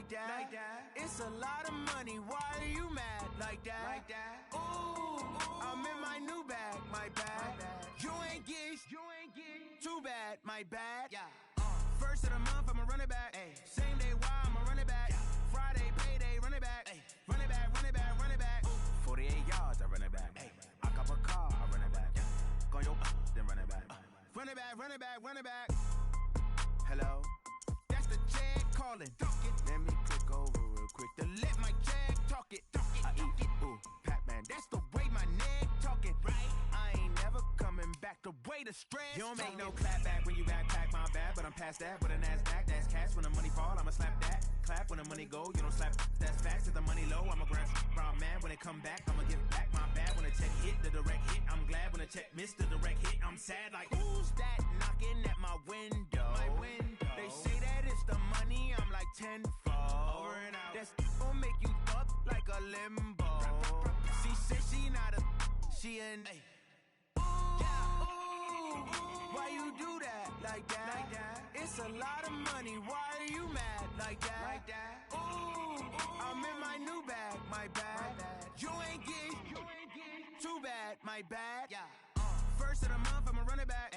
like that. It's a lot of money, why are you mad like that? Ooh, I'm in my new bag, my bad. You ain't get too bad, my bad. First of the month, I'ma run it back. Same day, why I'ma run it back. Friday, payday, run it back. Run it back, run it back, run it back. 48 yards, I run it back. I cop a car, I run it back. Go your then run it back. Run it back, run it back, run it back. Hello? That's the jag calling. Let me click over real quick to let my jag talk it. I eat it, ooh, Pac-Man. That's the way my neck talking. Right? I ain't never coming back. The way the stress. You don't make no clap back when you backpack, my bad. But I'm past that with a NASDAQ. That's cash. When the money fall, I'ma slap that. Clap when the money go, you don't slap. That's facts. If the money low, I'ma grab brown man. When it come back, I'ma give back my bad. When the check hit, the direct hit. I'm glad when the check missed the direct hit. I'm sad like, who's that knocking at my window? My window. They say that it's the money, I'm like tenfold. Over and out. That's gon' make you up like a limbo. She said she not a, she an. Ooh, why you do that like that? It's a lot of money, why are you mad like that? Ooh, I'm in my new bag, my bad. You ain't get too bad, my bad. First of the month, I'ma run it back.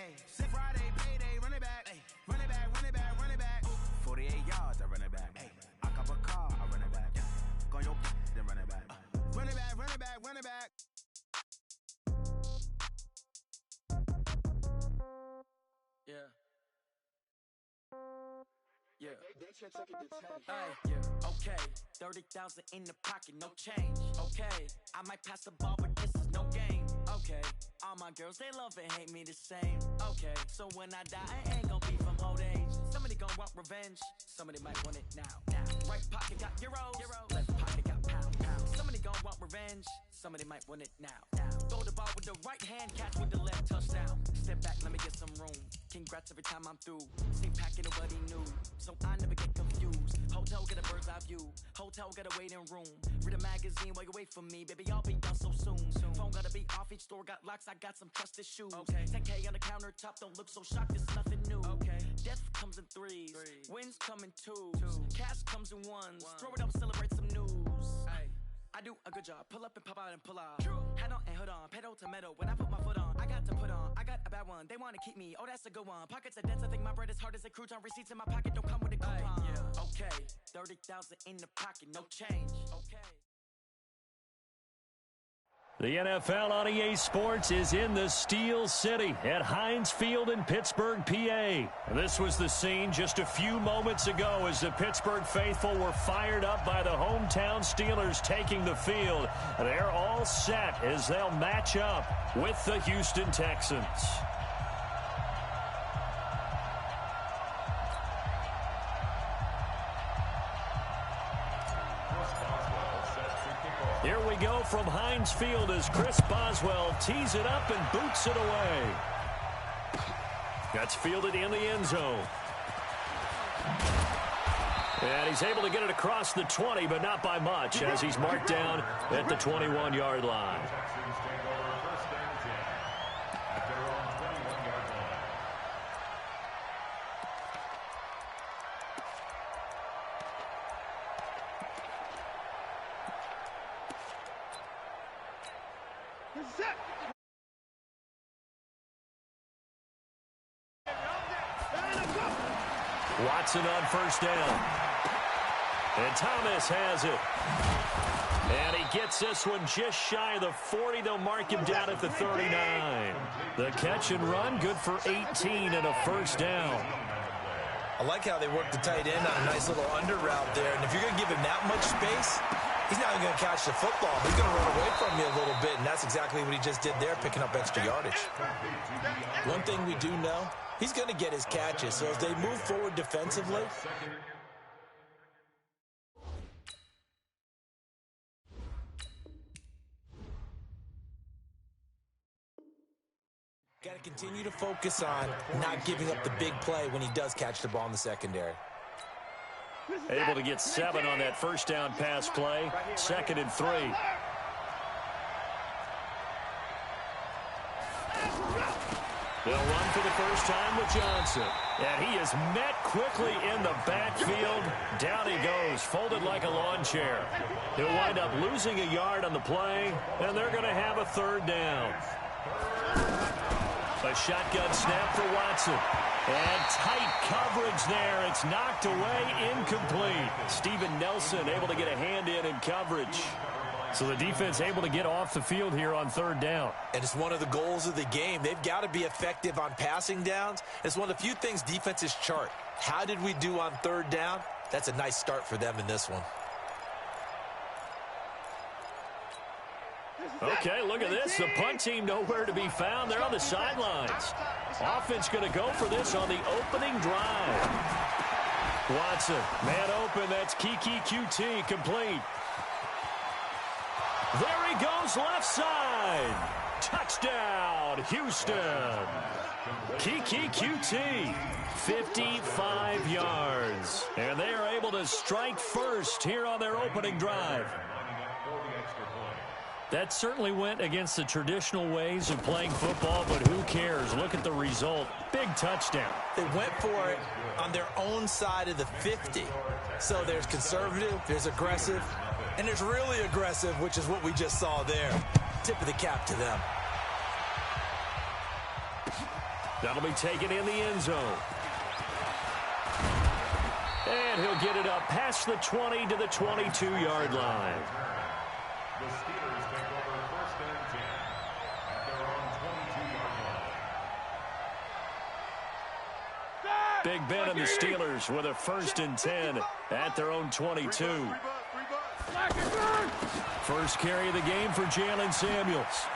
Friday, payday, run it back. Run it back, run it back, run it back. 48 yards, I run it back. I cop a car, I run it back. Go your then run it back. Run it back, run it back, run it back. Yeah. Okay, 30,000 in the pocket, no change. Okay, I might pass the ball, but this is no game. Okay, all my girls, they love and hate me the same. Okay, so when I die, I ain't gon' be from old age. Somebody gon' want revenge, somebody might want it now. Right pocket got euros, left pocket got pound. Somebody gon' want revenge, somebody might want it now. Throw the ball with the right hand, catch with the left, touchdown. Step back, let me get some room. Congrats every time I'm through. Same packet, nobody knew, so I never get confused. Hotel get a bird's eye view. Hotel got a waiting room. Read a magazine while you wait for me, baby. I'll be done so soon. Phone gotta be off. Each store got locks. I got some trusted shoes. 10K on the countertop. Don't look so shocked. It's nothing new. Death comes in threes. Wins come in twos. Cash comes in ones. Throw it up, celebrate some news. I do a good job. Pull up and pop out and pull out. Head on and hood on. Pedal to metal. When I put my foot on, I got to put on. I got a bad one. They want to keep me. Oh, that's a good one. Pockets are dense. I think my bread is hard as a crouton. Receipts in my pocket don't come with a coupon. Okay, 30,000 in the pocket, no change. Okay. The NFL on EA Sports is in the Steel City at Heinz Field in Pittsburgh, PA. This was the scene just a few moments ago as the Pittsburgh faithful were fired up by the hometown Steelers taking the field. They're all set as they'll match up with the Houston Texans. Here we go from Heinz Field as Chris Boswell tees it up and boots it away. That's fielded in the end zone. And he's able to get it across the 20, but not by much, as he's marked down at the 21-yard line. Watson on first down. And Thomas has it. And he gets this one just shy of the 40. They'll mark him down at the 39. The catch and run, good for 18 and a first down. I like how they work the tight end on a nice little under route there. And if you're going to give him that much space, he's not even going to catch the football. He's going to run away from you a little bit, and that's exactly what he just did there, picking up extra yardage. One thing we do know, he's going to get his catches. So as they move forward defensively, got to continue to focus on not giving up the big play when he does catch the ball in the secondary. Able to get 7 on that first down pass play. 2nd and 3. They'll run for the first time with Johnson. And he is met quickly in the backfield. Down he goes, folded like a lawn chair. He'll wind up losing a yard on the play, and they're going to have a third down. A shotgun snap for Watson. And tight coverage there. It's knocked away, incomplete. Steven Nelson able to get a hand in coverage. So the defense able to get off the field here on third down. And it's one of the goals of the game. They've got to be effective on passing downs. It's one of the few things defenses chart. How did we do on third down? That's a nice start for them in this one. Okay, look at this. The punt team nowhere to be found. They're on the sidelines. Offense going to go for this on the opening drive. Watson, man open. That's Kiki QT, complete. There he goes, left side. Touchdown, Houston. Kiki QT, 55 yards. And they are able to strike first here on their opening drive. That certainly went against the traditional ways of playing football, but who cares? Look at the result. Big touchdown. They went for it on their own side of the 50. So there's conservative, there's aggressive, and there's really aggressive, which is what we just saw there. Tip of the cap to them. That'll be taken in the end zone. And he'll get it up past the 20 to the 22-yard line. The Steelers take over first and 10 at their own 22-yard line. Big Ben and the Steelers with a first and 10 at their own 22. First carry of the game for Jalen Samuels.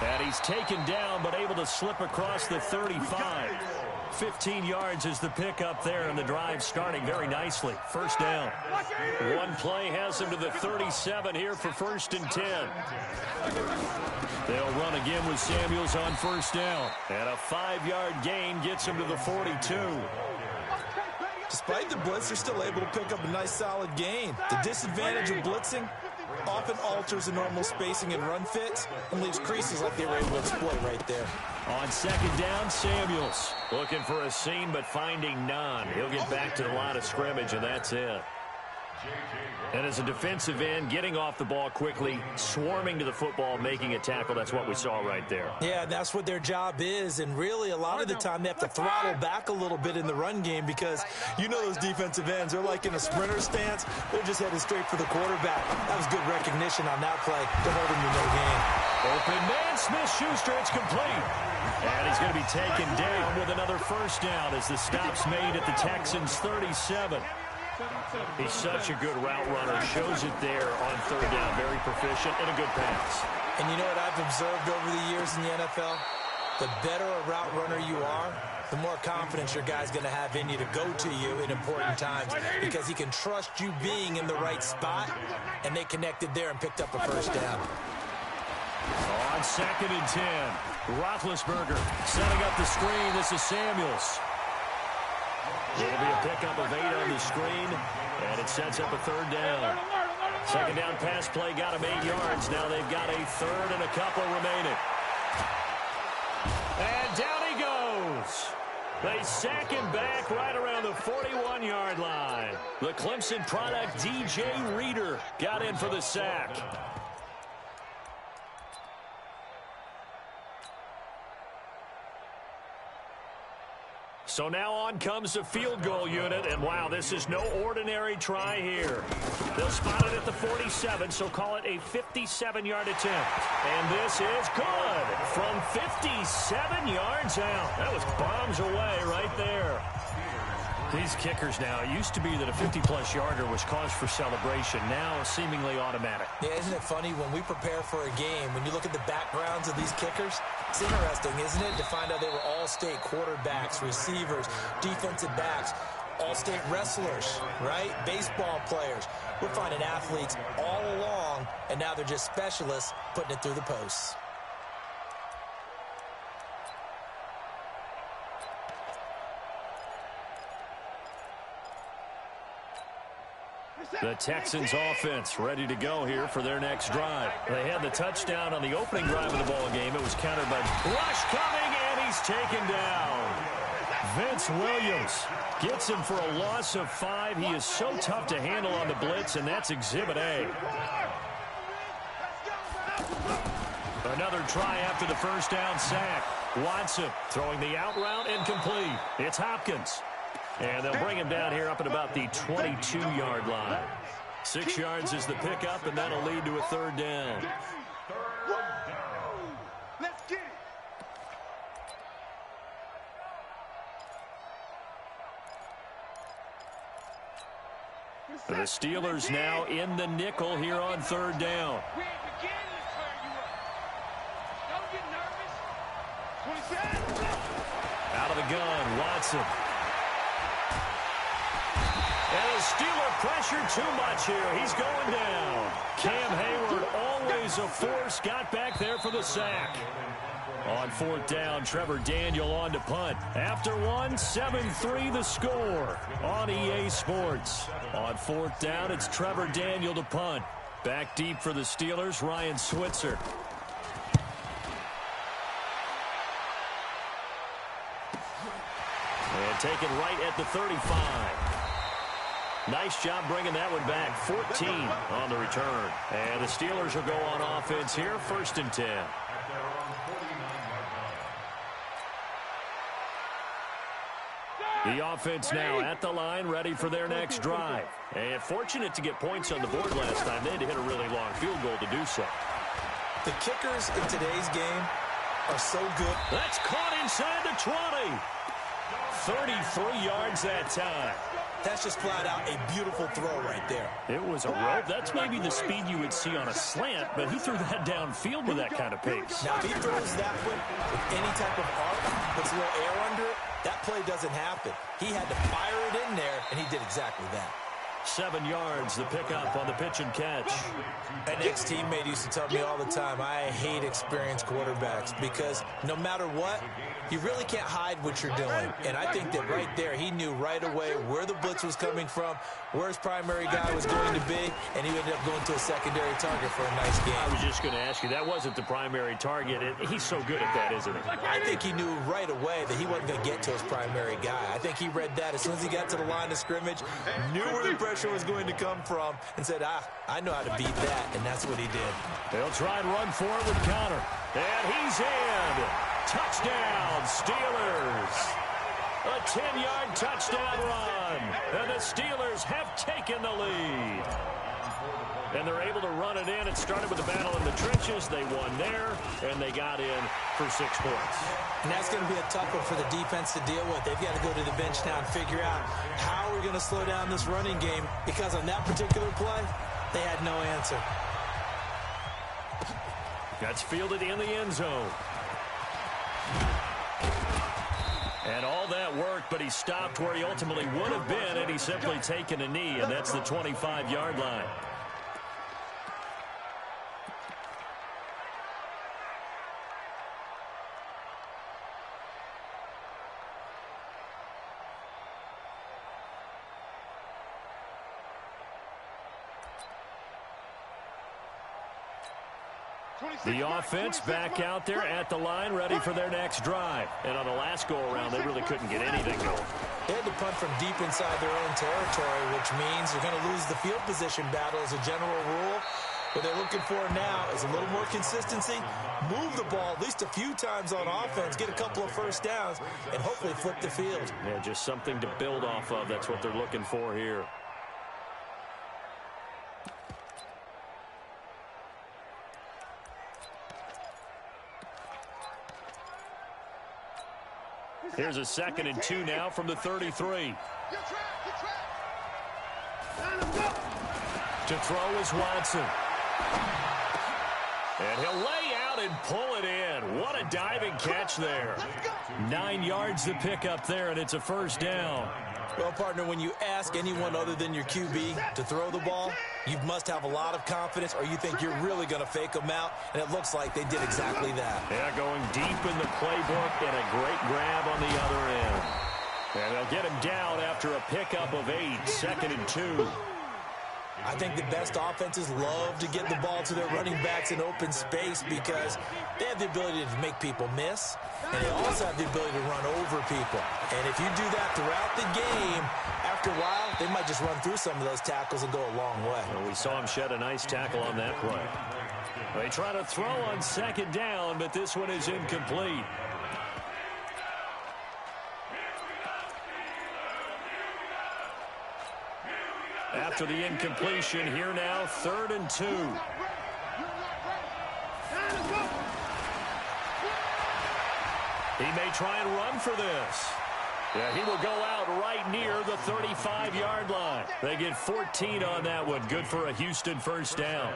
And he's taken down but able to slip across the 35. 15 yards is the pickup there, and the drive starting very nicely. First down. One play has him to the 37 here for first and 10. They'll run again with Samuels on first down. And a 5-yard gain gets him to the 42. Despite the blitz, they're still able to pick up a nice solid gain. The disadvantage of blitzing often alters the normal spacing and run fits and leaves creases like they were able to exploit right there. On second down, Samuels looking for a seam but finding none. He'll get back to the line of scrimmage, and that's it. And as a defensive end, getting off the ball quickly, swarming to the football, making a tackle, that's what we saw right there. Yeah, and that's what their job is, and really a lot of the time they have to throttle back a little bit in the run game because you know those defensive ends, they're like in a sprinter stance, they're just headed straight for the quarterback. That was good recognition on that play to hold him to no gain. Open man, Smith-Schuster, it's complete. And he's going to be taken down with another first down as the stop's made at the Texans' 37. He's such a good route runner. Shows it there on third down. Very proficient and a good pass. And you know what I've observed over the years in the NFL? The better a route runner you are, the more confidence your guy's going to have in you to go to you in important times because he can trust you being in the right spot, and they connected there and picked up a first down. On second and 10, Roethlisberger setting up the screen. This is Samuels. It'll be a pickup of 8 on the screen, and it sets up a third down. Second down pass play got him 8 yards. Now they've got a third and a couple remaining. And down he goes. They sack him back right around the 41-yard line. The Clemson product, DJ Reader, got in for the sack. So now on comes the field goal unit, and wow, this is no ordinary try here. They'll spot it at the 47, so call it a 57-yard attempt. And this is good from 57 yards out. That was bombs away right there. These kickers now, it used to be that a 50-plus yarder was cause for celebration. Now seemingly automatic. Yeah, isn't it funny when we prepare for a game, when you look at the backgrounds of these kickers, it's interesting, isn't it, to find out they were all-state quarterbacks, receivers, defensive backs, all-state wrestlers, right? Baseball players. We're finding athletes all along, and now they're just specialists putting it through the posts. The Texans offense ready to go here for their next drive. They had the touchdown on the opening drive of the ball game. It was countered by rush coming, and he's taken down. Vince Williams gets him for a loss of 5. He is so tough to handle on the blitz, and that's Exhibit A. Another try after the first down sack. Watson throwing the out route incomplete. It's Hopkins. And they'll bring him down here up at about the 22-yard line. 6 yards is the pickup, and that'll lead to a third down. Let's get it. The Steelers now in the nickel here on third down. We ain't beginning to square you up. Don't get nervous. 27. Out of the gun, Watson. And the Steeler pressure too much here. He's going down. Cam Hayward, always a force, got back there for the sack. On fourth down, Trevor Daniel on to punt. After one, 7-3 the score on EA Sports. On fourth down, it's Trevor Daniel to punt. Back deep for the Steelers, Ryan Switzer. And taken right at the 35. Nice job bringing that one back. 14 on the return. And the Steelers will go on offense here, 1st and 10. The offense now at the line, ready for their next drive. And fortunate to get points on the board last time. They had to hit a really long field goal to do so. The kickers in today's game are so good. That's caught inside the 20. 33 yards that time. That's just flat out a beautiful throw right there. It was a rope. That's maybe the speed you would see on a slant, but he threw that downfield with that kind of pace. Now, if he throws that one with any type of arc, puts a little air under it, that play doesn't happen. He had to fire it in there, and he did exactly that. 7 yards, the pickup on the pitch and catch. An ex-teammate used to tell me all the time, I hate experienced quarterbacks because no matter what, you really can't hide what you're doing. And I think that right there, he knew right away where the blitz was coming from, where his primary guy was going to be, and he ended up going to a secondary target for a nice game. I was just going to ask you, that wasn't the primary target. He's so good at that, isn't he? I think he knew right away that he wasn't going to get to his primary guy. I think he read that as soon as he got to the line of scrimmage, knew where the pressure was going to come from, and said, I know how to beat that, and that's what he did. They'll try and run for it with Connor. And he's in. Touchdown, Steelers. A 10-yard touchdown run. And the Steelers have taken the lead. And they're able to run it in. It started with a battle in the trenches. They won there, and they got in for 6 points. And that's going to be a tough one for the defense to deal with. They've got to go to the bench now and figure out how we're going to slow down this running game, because on that particular play, they had no answer. That's fielded in the end zone. And all that worked, but he stopped where he ultimately would have been, and he's simply taken a knee, and that's the 25-yard line. The offense back out there at the line, ready for their next drive. And on the last go-around, they really couldn't get anything going. They had to punt from deep inside their own territory, which means they're going to lose the field position battle as a general rule. What they're looking for now is a little more consistency, move the ball at least a few times on offense, get a couple of first downs, and hopefully flip the field. Yeah, just something to build off of. That's what they're looking for here. Here's a 2nd and 2 now from the 33. To throw is Watson. And he'll lay out and pull it in. What a diving catch there. 9 yards to pick up there, and it's a first down. Well, partner, when you ask anyone other than your QB to throw the ball, you must have a lot of confidence, or you think you're really going to fake them out, and it looks like they did exactly that. Yeah, going deep in the playbook, and a great grab on the other end. And they'll get him down after a pickup of 8, 2nd and 2. I think the best offenses love to get the ball to their running backs in open space because they have the ability to make people miss, and they also have the ability to run over people. And if you do that throughout the game, after a while, they might just run through some of those tackles and go a long way. Well, we saw him shed a nice tackle on that play. They try to throw on second down, but this one is incomplete. After the incompletion, here now, 3rd and 2. He may try and run for this. Yeah, he will go out right near the 35-yard line. They get 14 on that one. Good for a Houston first down.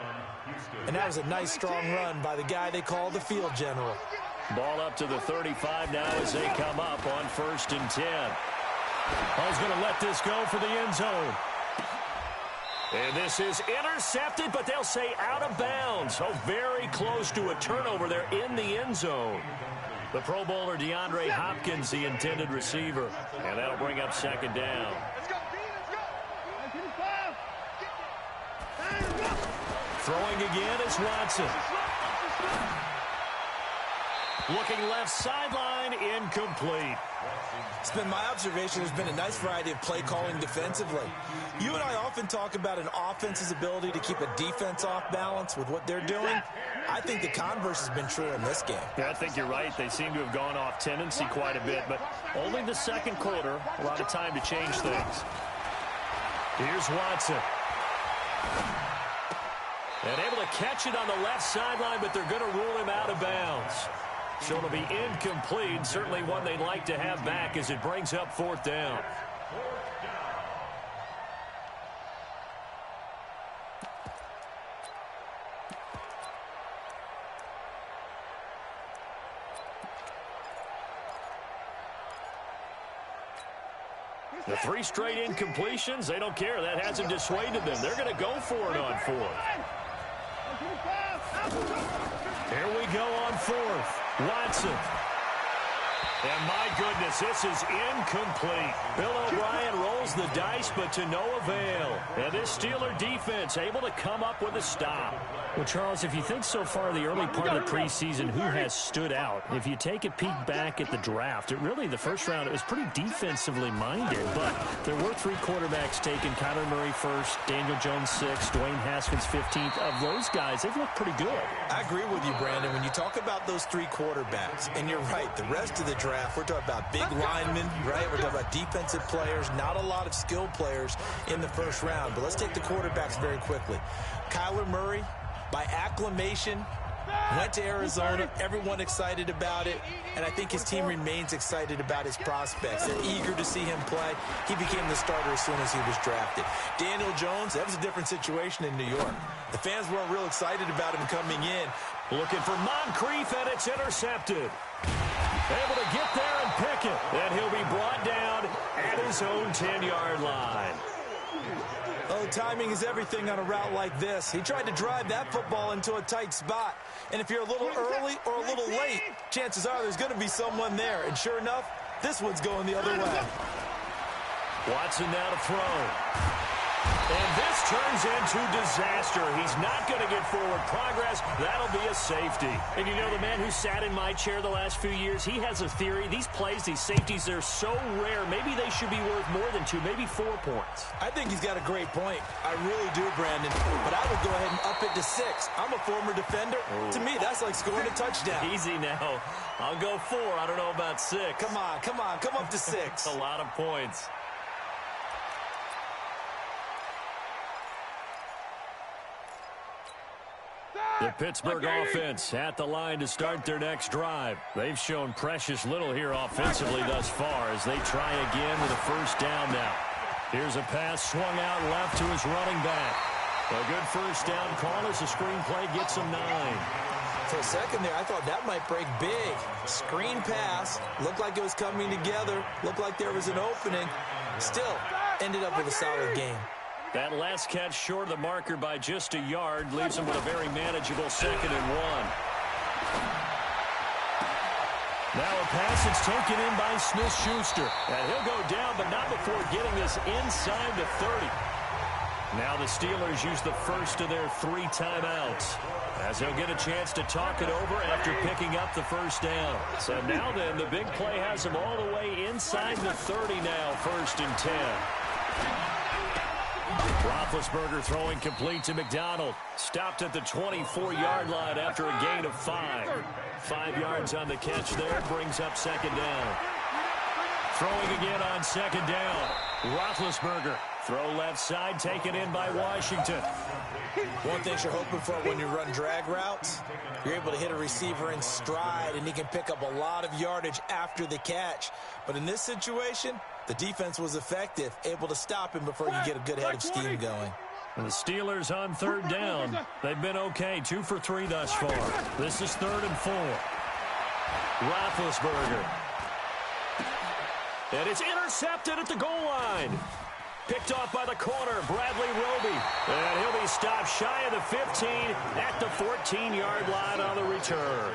And that was a nice, strong run by the guy they call the field general. Ball up to the 35 now as they come up on 1st and 10. He's going to let this go for the end zone. And this is intercepted, but they'll say out of bounds. So very close to a turnover there in the end zone. The Pro Bowler DeAndre Hopkins, the intended receiver. And that'll bring up 2nd down. Throwing again is Watson. Looking left sideline, incomplete. It's been my observation there's been a nice variety of play calling defensively. You and I often talk about an offense's ability to keep a defense off balance with what they're doing. I think the converse has been true in this game. Yeah, I think you're right. They seem to have gone off tendency quite a bit, but only the 2nd quarter, a lot of time to change things. Here's Watson. And able to catch it on the left sideline, but they're going to rule him out of bounds. So it'll be incomplete. Certainly one they'd like to have back as it brings up 4th down. The 3 straight incompletions, they don't care. That hasn't dissuaded them. They're going to go for it on 4th. Here we go on 4th. Watson. And my goodness, this is incomplete. Bill O'Brien rolls the dice, but to no avail. And this Steeler defense able to come up with a stop. Well, Charles, if you think so far the early part of the preseason, who has stood out? If you take a peek back at the draft, the first round, it was pretty defensively minded. But there were 3 quarterbacks taken. Kyler Murray first, Daniel Jones 6th, Dwayne Haskins 15th. Of those guys, they've looked pretty good. I agree with you, Brandon. When you talk about those 3 quarterbacks, and you're right, the rest of the draft, we're talking about big linemen, right? We're talking about defensive players, not a lot of skilled players in the first round. But let's take the quarterbacks very quickly. Kyler Murray, by acclamation, went to Arizona. Everyone excited about it. And I think his team remains excited about his prospects. They're eager to see him play. He became the starter as soon as he was drafted. Daniel Jones, that was a different situation in New York. The fans weren't real excited about him coming in. Looking for Moncrief, and it's intercepted. Able to get there and pick it. And he'll be brought down at his own 10-yard line. Oh, timing is everything on a route like this. He tried to drive that football into a tight spot. And if you're a little early or a little late, chances are there's going to be someone there. And sure enough, this one's going the other way. Watson now to throw. And this turns into disaster. He's not going to get forward progress. That'll be a safety. And you know, the man who sat in my chair the last few years, he has a theory. These plays, these safeties, they're so rare. Maybe they should be worth more than 2, maybe 4 points. I think he's got a great point. I really do, Brandon. But I would go ahead and up it to 6. I'm a former defender. Ooh. To me, that's like scoring a touchdown. Easy now. I'll go 4. I don't know about 6. Come on. Come up to 6. A lot of points. The Pittsburgh offense at the line to start their next drive. They've shown precious little here offensively thus far as they try again with a first down now. Here's a pass swung out left to his running back. A good first down call as the screenplay gets him 9. For a second there, I thought that might break big. Screen pass. Looked like it was coming together. Looked like there was an opening. Still, ended up with a solid game. That last catch short of the marker by just a yard leaves him with a very manageable 2nd and 1. Now a pass that's taken in by Smith-Schuster. And he'll go down, but not before getting this inside the 30. Now the Steelers use the first of their 3 timeouts, as they'll get a chance to talk it over after picking up the first down. So now then, the big play has them all the way inside the 30 now, 1st and 10. Roethlisberger throwing complete to McDonald. Stopped at the 24-yard line after a gain of 5. 5 yards on the catch there, brings up 2nd down. Throwing again on 2nd down. Roethlisberger. Throw left side, taken in by Washington. One thing you're hoping for when you run drag routes, you're able to hit a receiver in stride, and he can pick up a lot of yardage after the catch. But in this situation, the defense was effective, able to stop him before you get a good head of steam going. And the Steelers on 3rd down. They've been okay, 2 for 3 thus far. This is 3rd and 4. Roethlisberger. And it's intercepted at the goal line. Picked off by the corner, Bradley Roby. And he'll be stopped shy of the 15 at the 14-yard line on the return.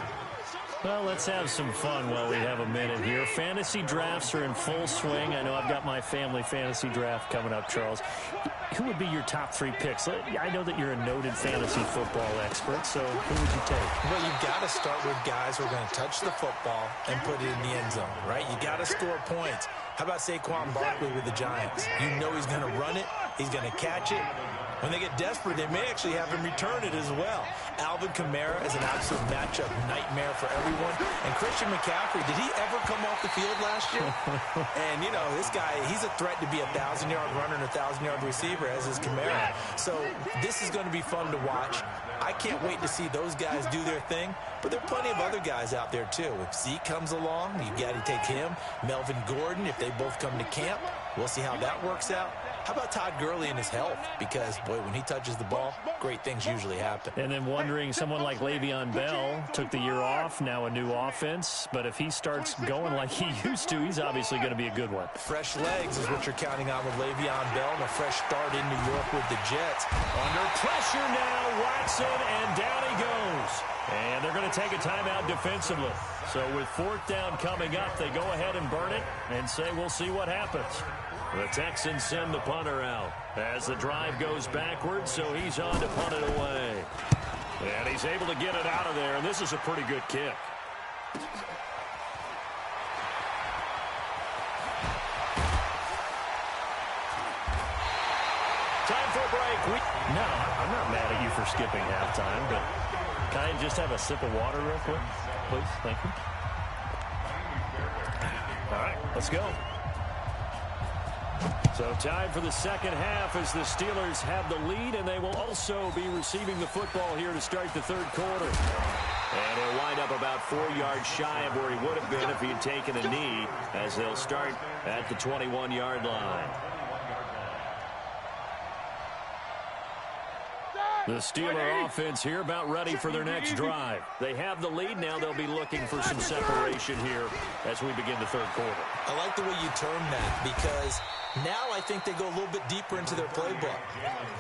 Well, let's have some fun while we have a minute here. Fantasy drafts are in full swing. I know I've got my family fantasy draft coming up, Charles. Who would be your top 3 picks? I know that you're a noted fantasy football expert, so who would you take? Well, you've got to start with guys who are going to touch the football and put it in the end zone, right? You got to score points. How about Saquon Barkley with the Giants? You know he's going to run it. He's going to catch it. When they get desperate, they may actually have him return it as well. Alvin Kamara is an absolute matchup nightmare for everyone. And Christian McCaffrey, did he ever come off the field last year? And, you know, this guy, he's a threat to be a 1,000-yard runner and a 1,000-yard receiver, as is Kamara. So this is going to be fun to watch. I can't wait to see those guys do their thing. But there are plenty of other guys out there, too. If Zeke comes along, you got to take him. Melvin Gordon, if they both come to camp, we'll see how that works out. How about Todd Gurley and his health? Because, boy, when he touches the ball, great things usually happen. And then wondering, someone like Le'Veon Bell took the year off, now a new offense. But if he starts going like he used to, he's obviously going to be a good one. Fresh legs is what you're counting on with Le'Veon Bell, and a fresh start in New York with the Jets. Under pressure now, Watson, and down he goes. And they're going to take a timeout defensively. So with 4th down coming up, they go ahead and burn it and say we'll see what happens. The Texans send the punter out as the drive goes backwards, so he's on to punt it away. And he's able to get it out of there, and this is a pretty good kick. Time for a break. No, I'm not mad at you for skipping halftime, but can I just have a sip of water real quick, please? Thank you. All right, let's go. So time for the 2nd half as the Steelers have the lead, and they will also be receiving the football here to start the 3rd quarter. And he'll wind up about 4 yards shy of where he would have been if he had taken a knee, as they'll start at the 21-yard line. The Steeler offense here about ready for their next drive. They have the lead now. They'll be looking for some separation here as we begin the 3rd quarter. I like the way you term that, because now I think they go a little bit deeper into their playbook.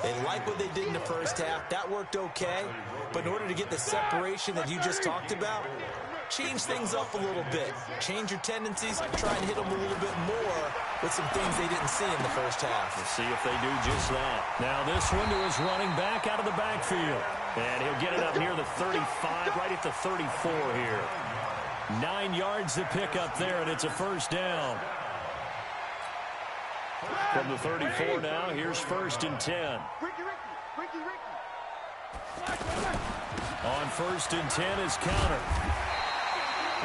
They like what they did in the 1st half. That worked okay. But in order to get the separation that you just talked about, change things up a little bit. Change your tendencies. Try and hit them a little bit more with some things they didn't see in the 1st half. We'll see if they do just that. Now this one to his running back out of the backfield. And he'll get it up near the 35, right at the 34 here. 9 yards to pick up there, and it's a 1st down. From the 34 now, here's 1st and 10. On 1st and 10 is counter.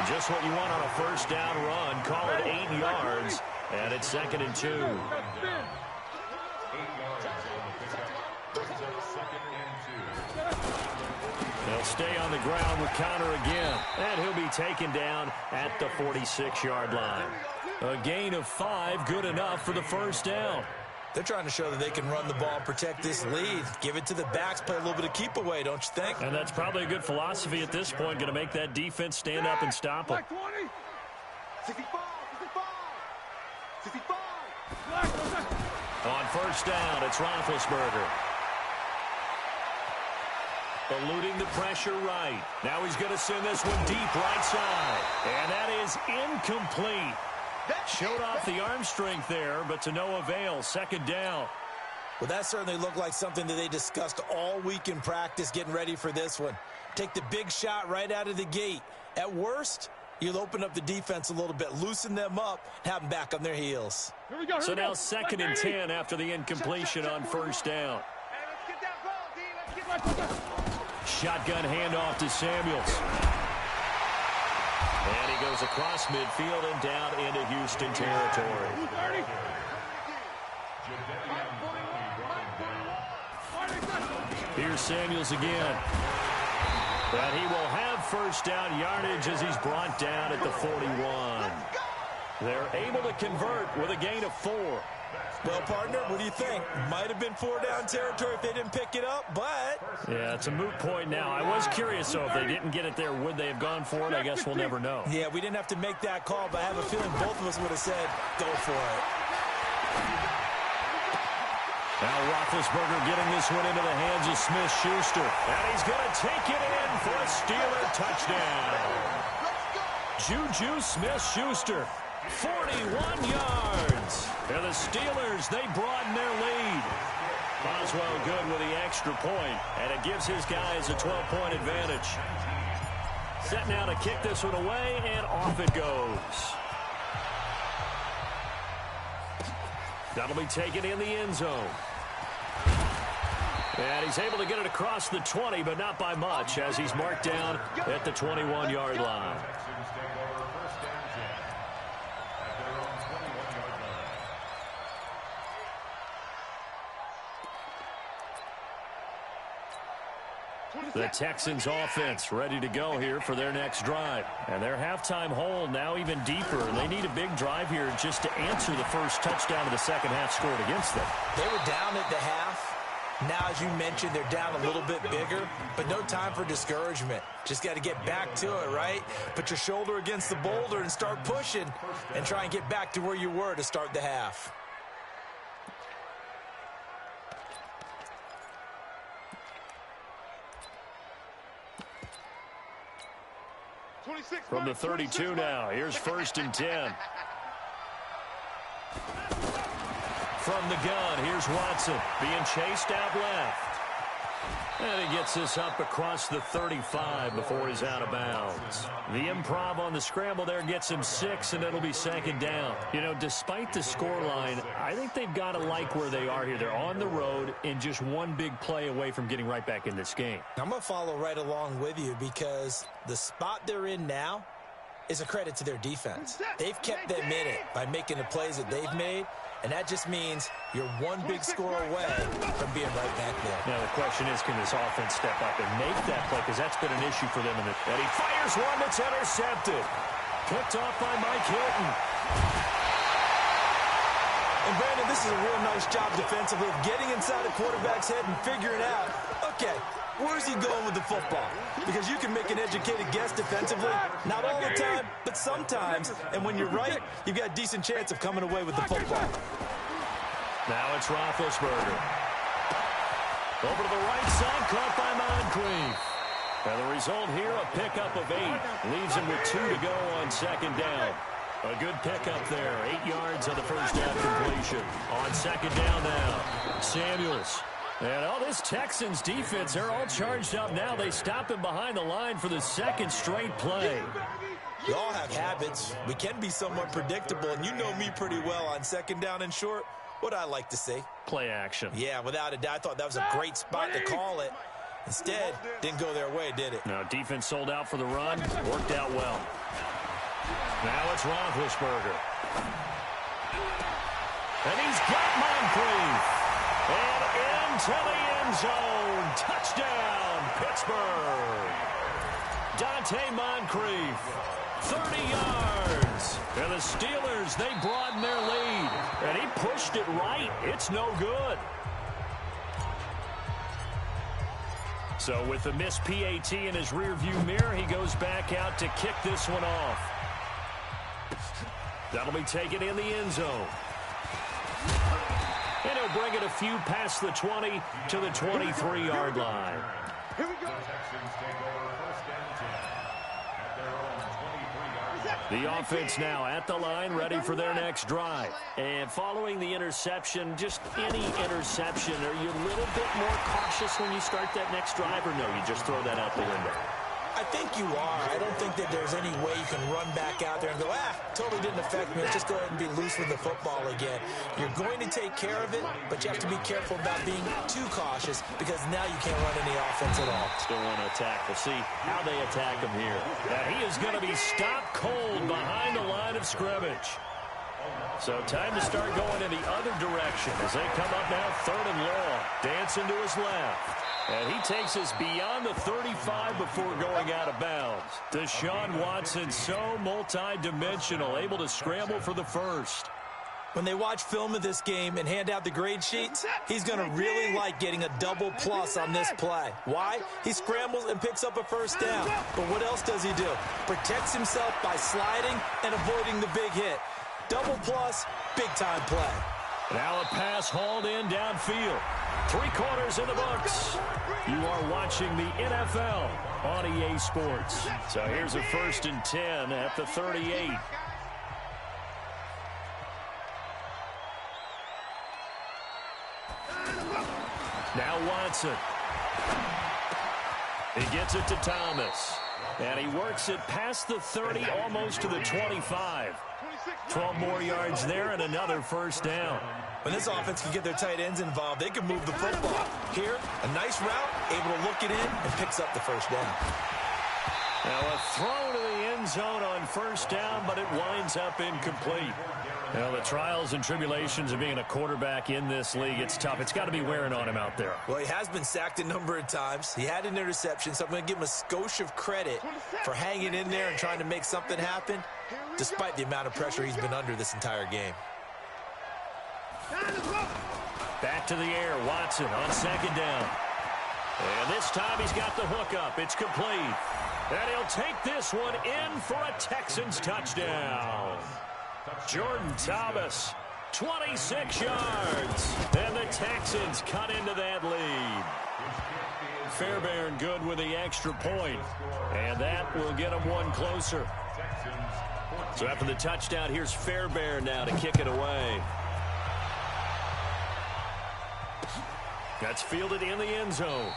Just what you want on a 1st down run. Call it 8 yards, and it's 2nd and 2. They'll stay on the ground with counter again, and he'll be taken down at the 46-yard line. A gain of 5, good enough for the 1st down. They're trying to show that they can run the ball and protect this lead. Give it to the backs, play a little bit of keep away, don't you think? And that's probably a good philosophy at this point, going to make that defense stand up and stop them. 65, 65. On 1st down, it's Roethlisberger. Eluding the pressure right. Now he's going to send this one deep right side. And that is incomplete. Showed off the arm strength there, but to no avail. 2nd down. Well, that certainly looked like something that they discussed all week in practice getting ready for this one. Take the big shot right out of the gate. At worst, you'll open up the defense a little bit, loosen them up, have them back on their heels. So now 2nd and 10 after the incompletion on first down. Shotgun handoff to Samuels. And he goes across midfield and down into Houston territory. Here's Samuels again. But he will have first down yardage as he's brought down at the 41. They're able to convert with a gain of 4. Well, partner, what do you think? Might have been 4-down territory if they didn't pick it up, but... Yeah, it's a moot point now. I was curious, though, if they didn't get it there, would they have gone for it? I guess we'll never know. Yeah, we didn't have to make that call, but I have a feeling both of us would have said, go for it. Now Roethlisberger getting this one into the hands of Smith-Schuster. And he's going to take it in for a Steeler touchdown. Juju Smith-Schuster, 41 yards. And the Steelers, they broaden their lead. Boswell good with the extra point, and it gives his guys a 12-point advantage. Set now to kick this one away, and off it goes. That'll be taken in the end zone. And he's able to get it across the 20, but not by much, as he's marked down at the 21-yard line. The Texans offense ready to go here for their next drive. And their halftime hole now even deeper. And they need a big drive here just to answer the first touchdown of the second half scored against them. They were down at the half. Now, as you mentioned, they're down a little bit bigger, but no time for discouragement. Just got to get back to it, right? Put your shoulder against the boulder and start pushing and try and get back to where you were to start the half. From the 32 now, here's 1st and 10. From the gun, here's Watson being chased out left. And he gets this up across the 35 before he's out of bounds. The improv on the scramble there gets him 6, and it'll be 2nd down. You know, despite the scoreline, I think they've got to like where they are here. They're on the road and just one big play away from getting right back in this game. I'm going to follow right along with you because the spot they're in now is a credit to their defense. They've kept them in it by making the plays that they've made, and that just means you're one big score away from being right back there. Now the question is, can this offense step up and make that play? Because that's been an issue for them. And he fires one that's intercepted. Picked off by Mike Hilton. And Brandon, this is a real nice job defensively of getting inside a quarterback's head and figuring out, okay, where's he going with the football? Because you can make an educated guess defensively. Not all the time, but sometimes. And when you're right, you've got a decent chance of coming away with the football. Now it's Roethlisberger. Over to the right side, caught by Moncrief. And the result here, a pickup of 8. Leaves him with 2 to go on 2nd down. A good pickup there. 8 yards on the first down completion. On 2nd down now, Samuels. And all this Texans defense, they're all charged up now. They stop him behind the line for the 2nd straight play. We all have habits. We can be somewhat predictable, and you know me pretty well on 2nd down and short. What I like to see. Play action. Yeah, without a doubt. I thought that was a great spot to call it. Instead, didn't go their way, did it? No, defense sold out for the run. Worked out well. Now it's Roethlisberger. And he's got Moncrief. And into the end zone. Touchdown, Pittsburgh. Dante Moncrief, 30 yards. And the Steelers, they broaden their lead. And he pushed it right. It's no good. So with the missed PAT in his rearview mirror, he goes back out to kick this one off. That'll be taken in the end zone. And he'll bring it a few past the 20 to the 23-yard line. Here we go. Texans take over 1st and 10 at their own 23-yard line. The offense now at the line, ready for their next drive. And following the interception, just any interception, are you a little bit more cautious when you start that next drive, or no, you just throw that out the window? I think you are. I don't think that there's any way you can run back out there and go, totally didn't affect me. Let's just go ahead and be loose with the football again. You're going to take care of it, but you have to be careful about being too cautious because now you can't run any offense at all. Still want to attack. We'll see how they attack him here. Now he is going to be stopped cold behind the line of scrimmage. So time to start going in the other direction as they come up now 3rd and long. Dancing to his left. And he takes us beyond the 35 before going out of bounds. Deshaun Watson, so multi-dimensional, able to scramble for the first. When they watch film of this game and hand out the grade sheets, he's going to really like getting a double plus on this play. Why? He scrambles and picks up a first down. But what else does he do? Protects himself by sliding and avoiding the big hit. Double plus, big-time play. Now a pass hauled in downfield. 3 quarters in the books. You are watching the NFL on EA Sports. So here's a 1st and 10 at the 38. Now Watson. He gets it to Thomas. And he works it past the 30, almost to the 25. 12 more yards there and another first down. When this offense can get their tight ends involved, they can move the football. Here, a nice route, able to look it in, and picks up the first down. Now a throw to the end zone on first down, but it winds up incomplete. Now the trials and tribulations of being a quarterback in this league, it's tough. It's got to be wearing on him out there. Well, he has been sacked a number of times. He had an interception, so I'm going to give him a skosh of credit for hanging in there and trying to make something happen, despite the amount of pressure he's been under this entire game. Back to the air, Watson on 2nd down. And this time he's got the hook up. It's complete. And he'll take this one in for a Texans touchdown. Jordan Thomas, 26 yards. And the Texans cut into that lead. Fairbairn good with the extra point. And that will get them one closer. So after the touchdown, here's Fairbairn now to kick it away. That's fielded in the end zone.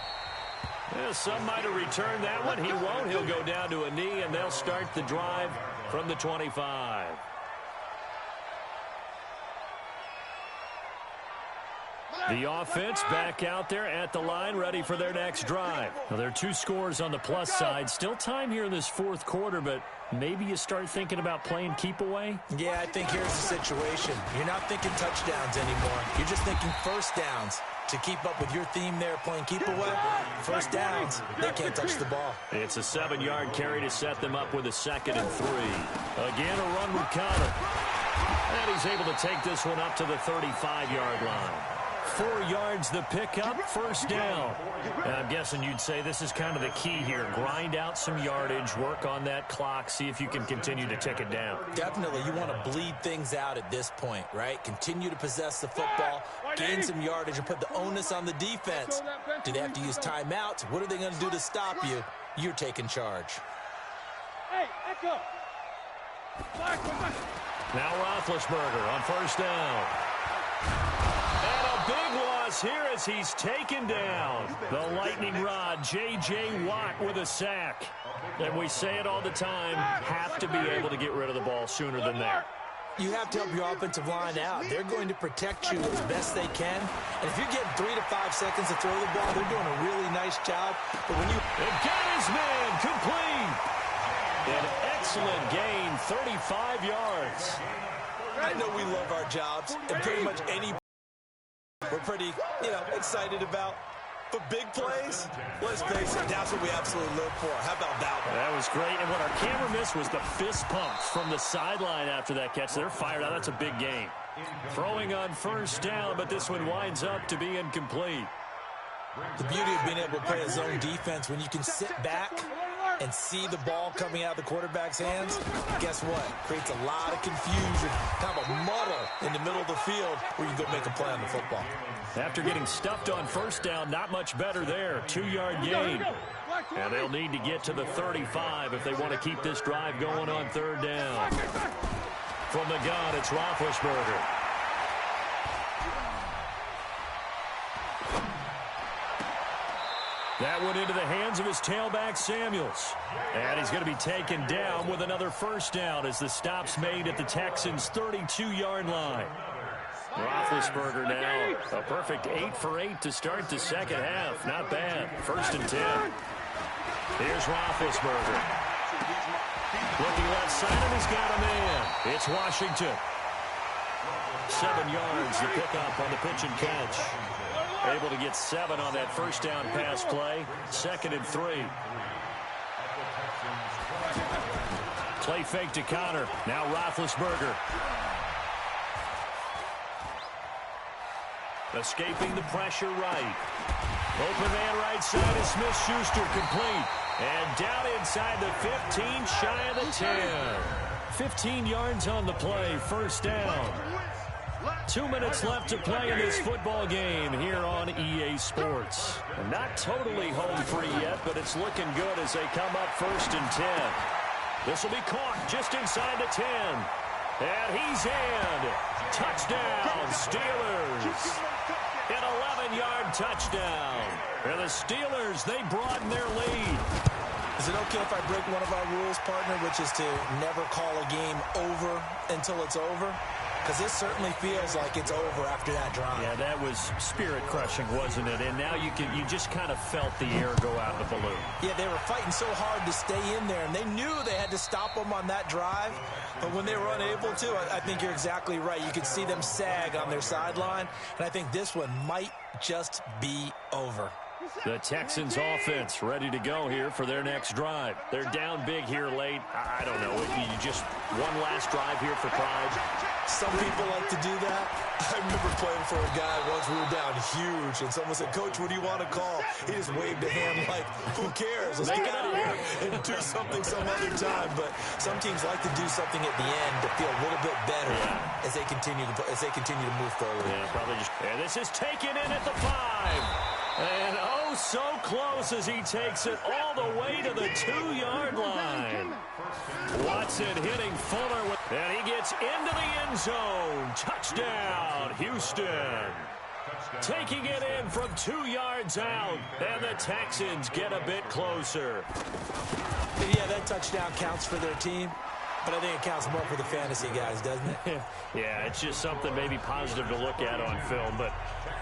Well, some might have returned that one. He won't. He'll go down to a knee, and they'll start the drive from the 25. The offense back out there at the line, ready for their next drive. Now, there are 2 scores on the plus side. Still time here in this 4th quarter, but maybe you start thinking about playing keep away? Yeah, I think here's the situation. You're not thinking touchdowns anymore. You're just thinking first downs. To keep up with your theme there, playing keep away, first downs, they can't touch the ball. It's a 7-yard carry to set them up with a 2nd and 3. Again, a run would count it. And he's able to take this one up to the 35-yard line. 4 yards the pickup, first down. And I'm guessing you'd say this is kind of the key here. Grind out some yardage, work on that clock, see if you can continue to tick it down. Definitely. You want to bleed things out at this point, right? Continue to possess the football, gain some yardage, and put the onus on the defense. Do they have to use timeouts? What are they going to do to stop you? You're taking charge. Hey, echo. Now Roethlisberger on first down. And a big loss here as he's taken down. The lightning rod, J.J. Watt with a sack. And we say it all the time, have to be able to get rid of the ball sooner than that. You have to help your offensive line out. They're going to protect you as best they can. And if you're getting 3 to 5 seconds to throw the ball, they're doing a really nice job. But when you... And got his man complete. An excellent gain, 35 yards. I know we love our jobs, and pretty much any we're pretty, excited about. But big plays, let's face it, that's what we absolutely live for. How about that one? That was great. And what our camera missed was the fist pumps from the sideline after that catch. They're fired out. That's a big gain. Throwing on first down, but this one winds up to be incomplete. The beauty of being able to play a zone defense when you can sit back and see the ball coming out of the quarterback's hands, guess what? Creates a lot of confusion, kind of a muddle in the middle of the field where you can go make a play on the football. After getting stuffed on first down, not much better there. 2-yard gain. And they'll need to get to the 35 if they want to keep this drive going on third down. From the gun, it's Roethlisberger. That went into the hands of his tailback, Samuels. And he's going to be taken down with another first down as the stop's made at the Texans' 32-yard line. Roethlisberger now a perfect 8 for 8 to start the second half. Not bad. 1st and 10. Here's Roethlisberger. Looking left side, and he's got a man. It's Washington. 7 yards, the pickup on the pitch and catch. Able to get 7 on that first down pass play. 2nd and 3. Play fake to Connor. Now Roethlisberger. Escaping the pressure right. Open man right side is Smith-Schuster, complete. And down inside the 15, shy of the 10. 15 yards on the play, first down. 2 minutes left to play in this football game here on EA Sports. Not totally home free yet, but it's looking good as they come up 1st and 10. This will be caught just inside the 10. And he's in. Touchdown, Steelers. An 11-yard touchdown. And the Steelers, they broaden their lead. Is it okay if I break one of our rules, partner, which is to never call a game over until it's over? Because this certainly feels like it's over after that drive. Yeah, that was spirit-crushing, wasn't it? And now you just kind of felt the air go out of the balloon. Yeah, they were fighting so hard to stay in there, and they knew they had to stop them on that drive. But when they were unable to, I think you're exactly right. You could see them sag on their sideline, and I think this one might just be over. The Texans offense ready to go here for their next drive. They're down big here late. I don't know. You just one last drive here for pride. Some people like to do that. I remember playing for a guy once. We were down huge, and someone said, "Coach, what do you want to call?" He just waved a hand like, "Who cares? Let's get out of here and do something some other time." But some teams like to do something at the end to feel a little bit better as they continue to move forward. Yeah, probably just. And this is taken in at the 5. And oh, so close as he takes it all the way to the 2-yard line. Watson hitting Fuller, and he gets into the end zone. Touchdown, Houston. Taking it in from 2 yards out, and the Texans get a bit closer. Yeah, that touchdown counts for their team. But I think it counts more for the fantasy guys, doesn't it? Yeah, it's just something maybe positive to look at on film, but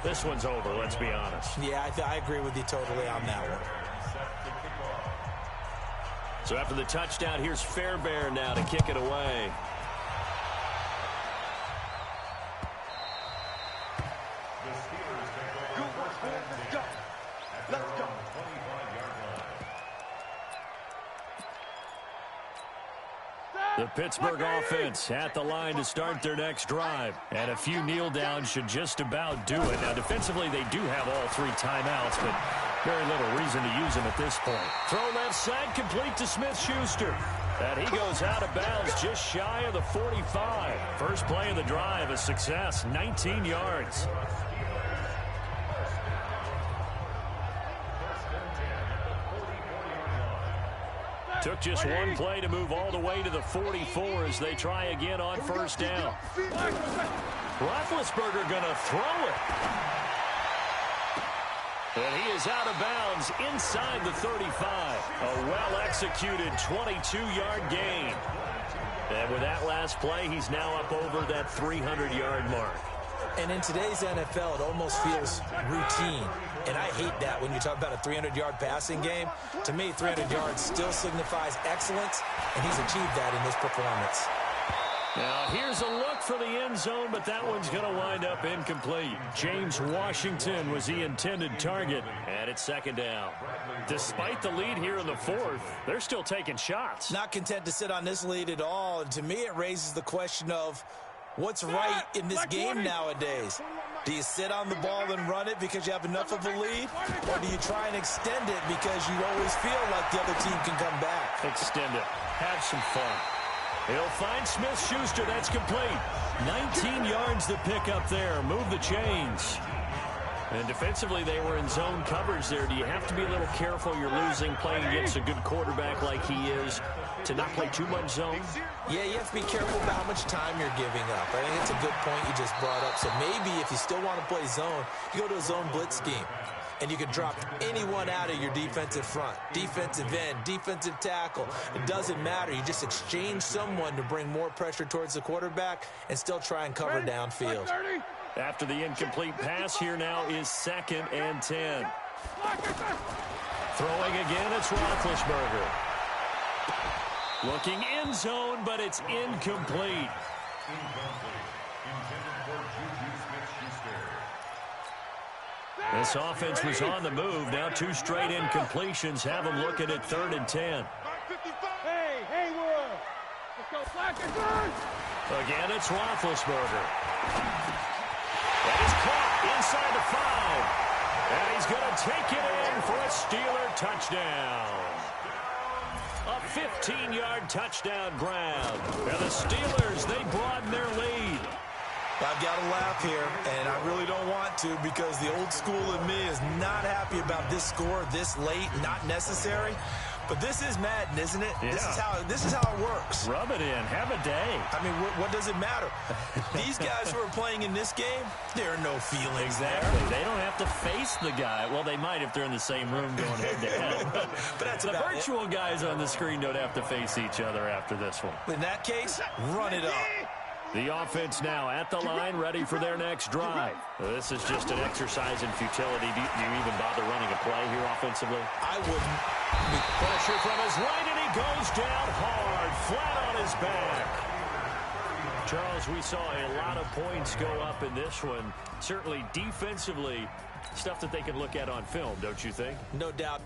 this one's over, let's be honest. Yeah, I agree with you totally on that one. So after the touchdown, here's Fairbairn now to kick it away. The Pittsburgh offense at the line to start their next drive. And a few kneel downs should just about do it. Now, defensively, they do have all 3 timeouts, but very little reason to use them at this point. Throw left side, complete to Smith-Schuster. And he goes out of bounds just shy of the 45. First play of the drive, a success, 19 yards. Took just one play to move all the way to the 44 as they try again on first down. Roethlisberger going to throw it. And he is out of bounds inside the 35. A well-executed 22-yard gain. And with that last play, he's now up over that 300-yard mark. And in today's NFL, it almost feels routine. And I hate that when you talk about a 300-yard passing game. To me, 300 yards still signifies excellence, and he's achieved that in this performance. Now, here's a look for the end zone, but that one's going to wind up incomplete. James Washington was the intended target, and it's second down. Despite the lead here in the 4th, they're still taking shots. Not content to sit on this lead at all, and to me it raises the question of what's right in this game nowadays. Do you sit on the ball and run it because you have enough of a lead? Or do you try and extend it because you always feel like the other team can come back? Extend it. Have some fun. He'll find Smith-Schuster. That's complete. 19 yards to pick up there. Move the chains. And defensively, they were in zone coverage there. Do you have to be a little careful? You're losing, playing against a good quarterback like he is, to not play too much zone? Yeah, you have to be careful about how much time you're giving up. I think it's a good point you just brought up. So maybe if you still want to play zone, you go to a zone blitz scheme. And you can drop anyone out of your defensive front, defensive end, defensive tackle. It doesn't matter. You just exchange someone to bring more pressure towards the quarterback and still try and cover downfield. After the incomplete pass, here now is 2nd and 10. Throwing again, it's Roethlisberger. Looking in zone, but it's incomplete. This offense was on the move. Now 2 straight incompletions have them looking at 3rd and 10. Hey, Haywood. Let's go Slackers. Again, it's Roethlisberger. That is caught inside the 5. And he's going to take it in for a Steeler touchdown. A 15-yard touchdown grab. And the Steelers, they broaden their lead. I've got to laugh here, and I really don't want to because the old school in me is not happy about this score this late, not necessary. But this is Madden, isn't it? Yeah. This is how it works. Rub it in. Have a day. I mean, what does it matter? These guys who are playing in this game, there are no feelings Exactly. there. They don't have to face the guy. Well, they might if they're in the same room going head-to-head. But that's the about virtual guys on the screen don't have to face each other after this one. In that case, run it up. The offense now at the line, ready for their next drive. This is just an exercise in futility. Do you even bother running a play here offensively? I wouldn't. Pressure from his right, and he goes down hard, flat on his back. Charles, we saw a lot of points go up in this one. Certainly defensively, stuff that they can look at on film, don't you think? No doubt.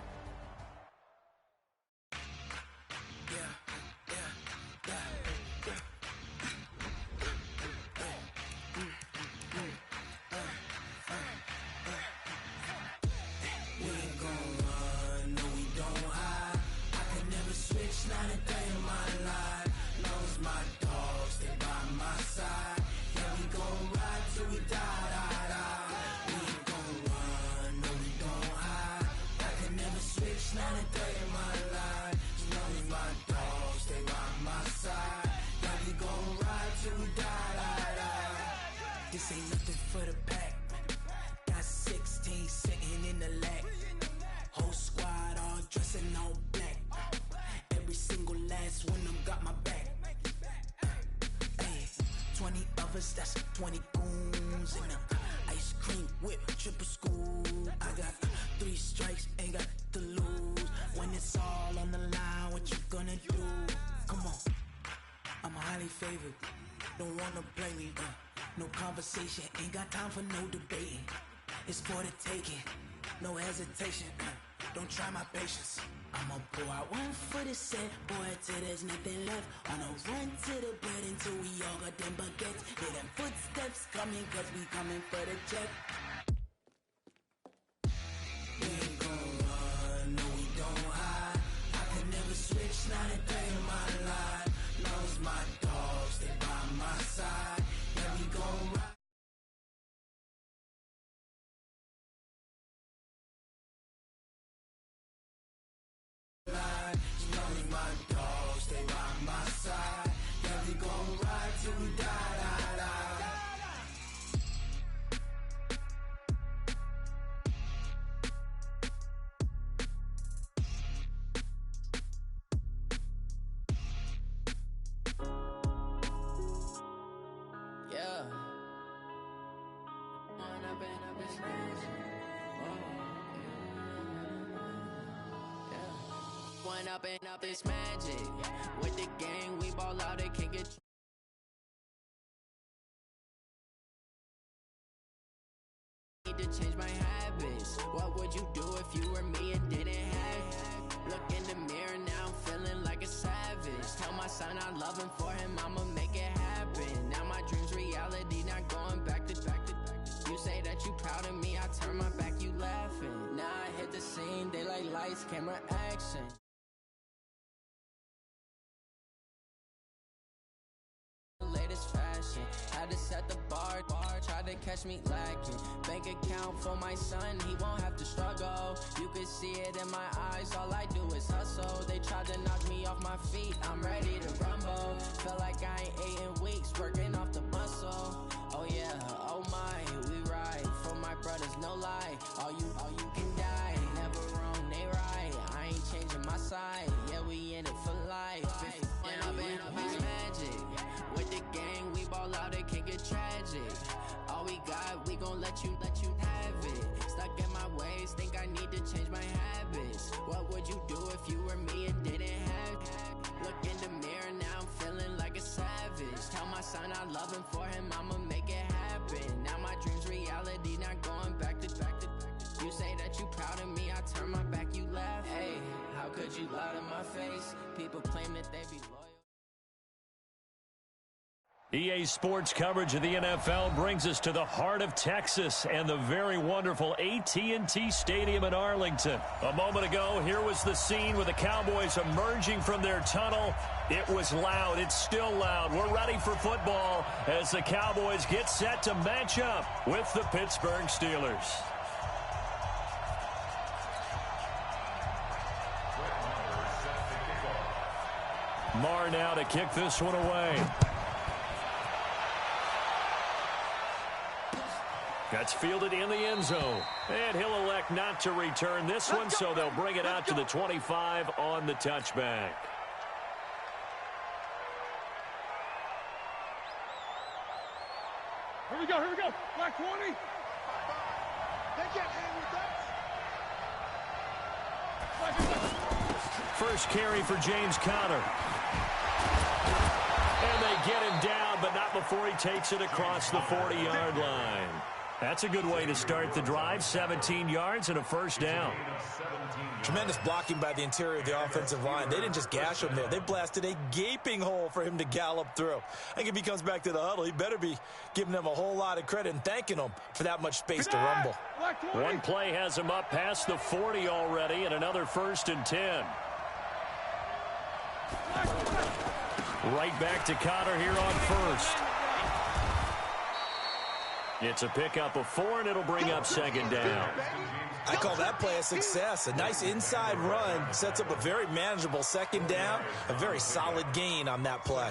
This ain't nothing for the pack. Got 16 sitting in the lag. Whole squad all dressing all black. Every single last one of them got my back. Hey, 20 of us, that's 20 goons in them. Ice cream whip, triple school. I got 3 strikes, ain't got to lose. When it's all on the line, what you gonna do? Come on, I'm highly favored. Don't wanna play me, no conversation, ain't got time for no debating. It's for the taking, no hesitation. Don't try my patience. I'ma pour out one for the set, boy, till there's nothing left. On a run to the bread until we all got them baguettes. Hear them footsteps coming, cause we coming for the check. We ain't gon' run, no we don't hide. I can never switch, not a day in my life. Long as my dogs, they by my side. Yeah, we gon' ride. Up and up this magic. With the gang, we ball out, they can't get need to change my habits. What would you do if you were me and didn't have it? Look in the mirror now, I'm feeling like a savage. Tell my son I love him, for him I'ma make it happen. Now my dreams reality, not going back to back to back. You say that you proud of me, I turn my back, you laughing. Now I hit the scene, daylight lights, camera action. Latest fashion, had to set the bar, try to catch me lacking. Bank account for my son, he won't have to struggle. You can see it in my eyes, all I do is hustle. They tried to knock me off my feet, I'm ready to rumble. Feel like I ain't ate in weeks, working off the muscle. Oh yeah, oh my, we ride for my brothers, no lie. All you can die, never wrong, they right. I ain't changing my side, yeah, we in it for life. It's magic. With the gang, we ball out, it can get tragic. All we got, we gon' let you have it. Stuck in my ways, think I need to change my habits. What would you do if you were me and didn't have? Look in the mirror, now I'm feeling like a savage. Tell my son I love him, for him I'ma make it happen. Now my dream's reality, not going back to. You say that you proud of me, I turn my back, you laugh. Hey, how could you lie to my face? People claim that they be loyal. EA Sports coverage of the NFL brings us to the heart of Texas and the very wonderful AT&T Stadium in Arlington. A moment ago, here was the scene with the Cowboys emerging from their tunnel. It was loud. It's still loud. We're ready for football as the Cowboys get set to match up with the Pittsburgh Steelers. Marr now to kick this one away. That's fielded in the end zone. And he'll elect not to return this one, so they'll bring it out to the 25 on the touchback. Here we go. Black 20. They can't hang with that. First carry for James Conner. And they get him down, but not before he takes it across the 40-yard line. That's a good way to start the drive. 17 yards and a first down. Tremendous blocking by the interior of the offensive line. They didn't just gash him there. They blasted a gaping hole for him to gallop through. I think if he comes back to the huddle, he better be giving them a whole lot of credit and thanking them for that much space to rumble. One play has him up past the 40 already, and another 1st and 10. Right back to Conner here on 1st. It's a pickup of 4, and it'll bring up 2nd down. I call that play a success. A nice inside run sets up a very manageable 2nd down. A very solid gain on that play.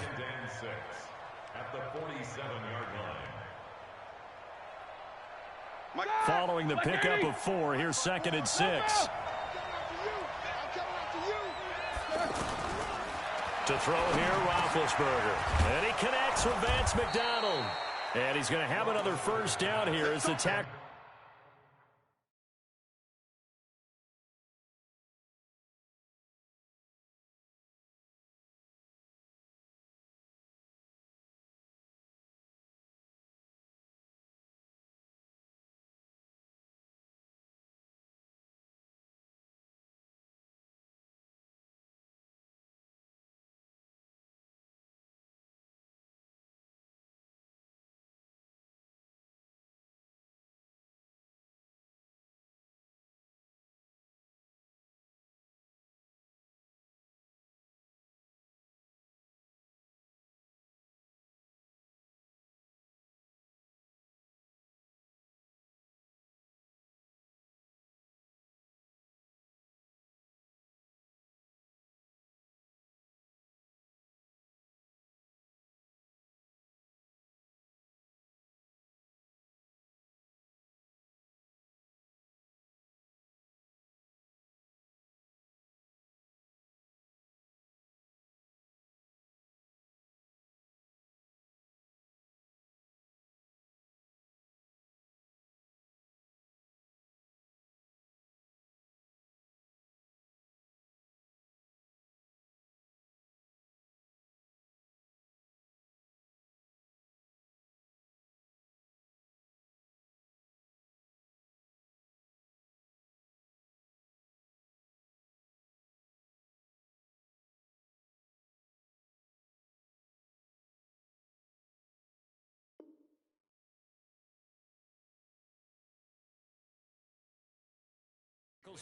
At the 47-yard line. Following the pickup of 4, here's 2nd and 6. To throw here, Roethlisberger. And he connects with Vance McDonald. And he's going to have another 1st down here as the tackle.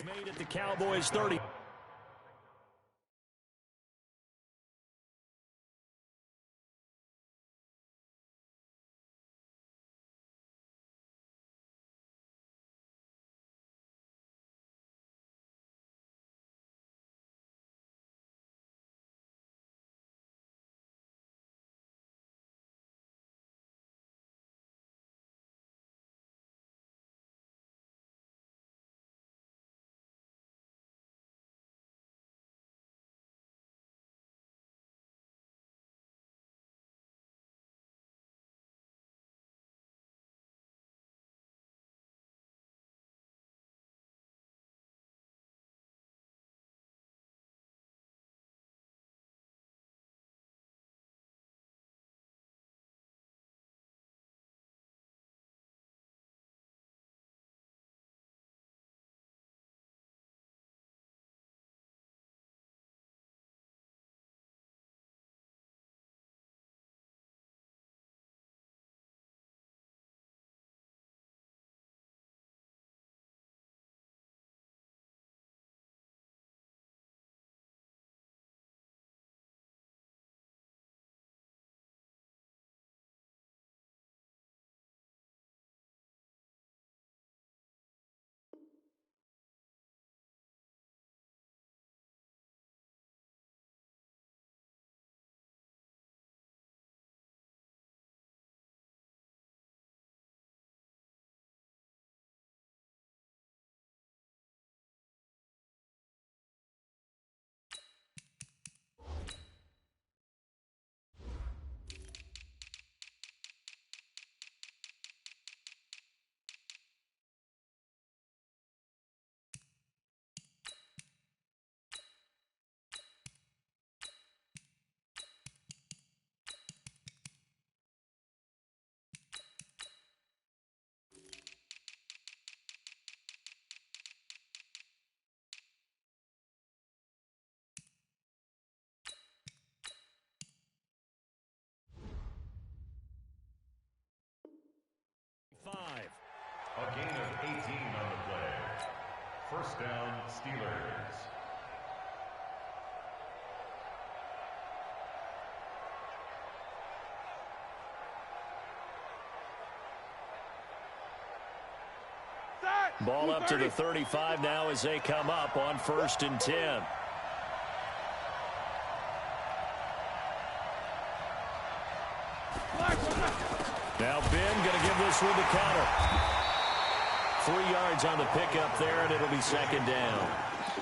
Made at the Cowboys 30. First down, Steelers. Ball up to the 35 now as they come up on 1st and 10. Now Ben going to give this one to Connor. 3 yards on the pickup there, and it'll be 2nd down.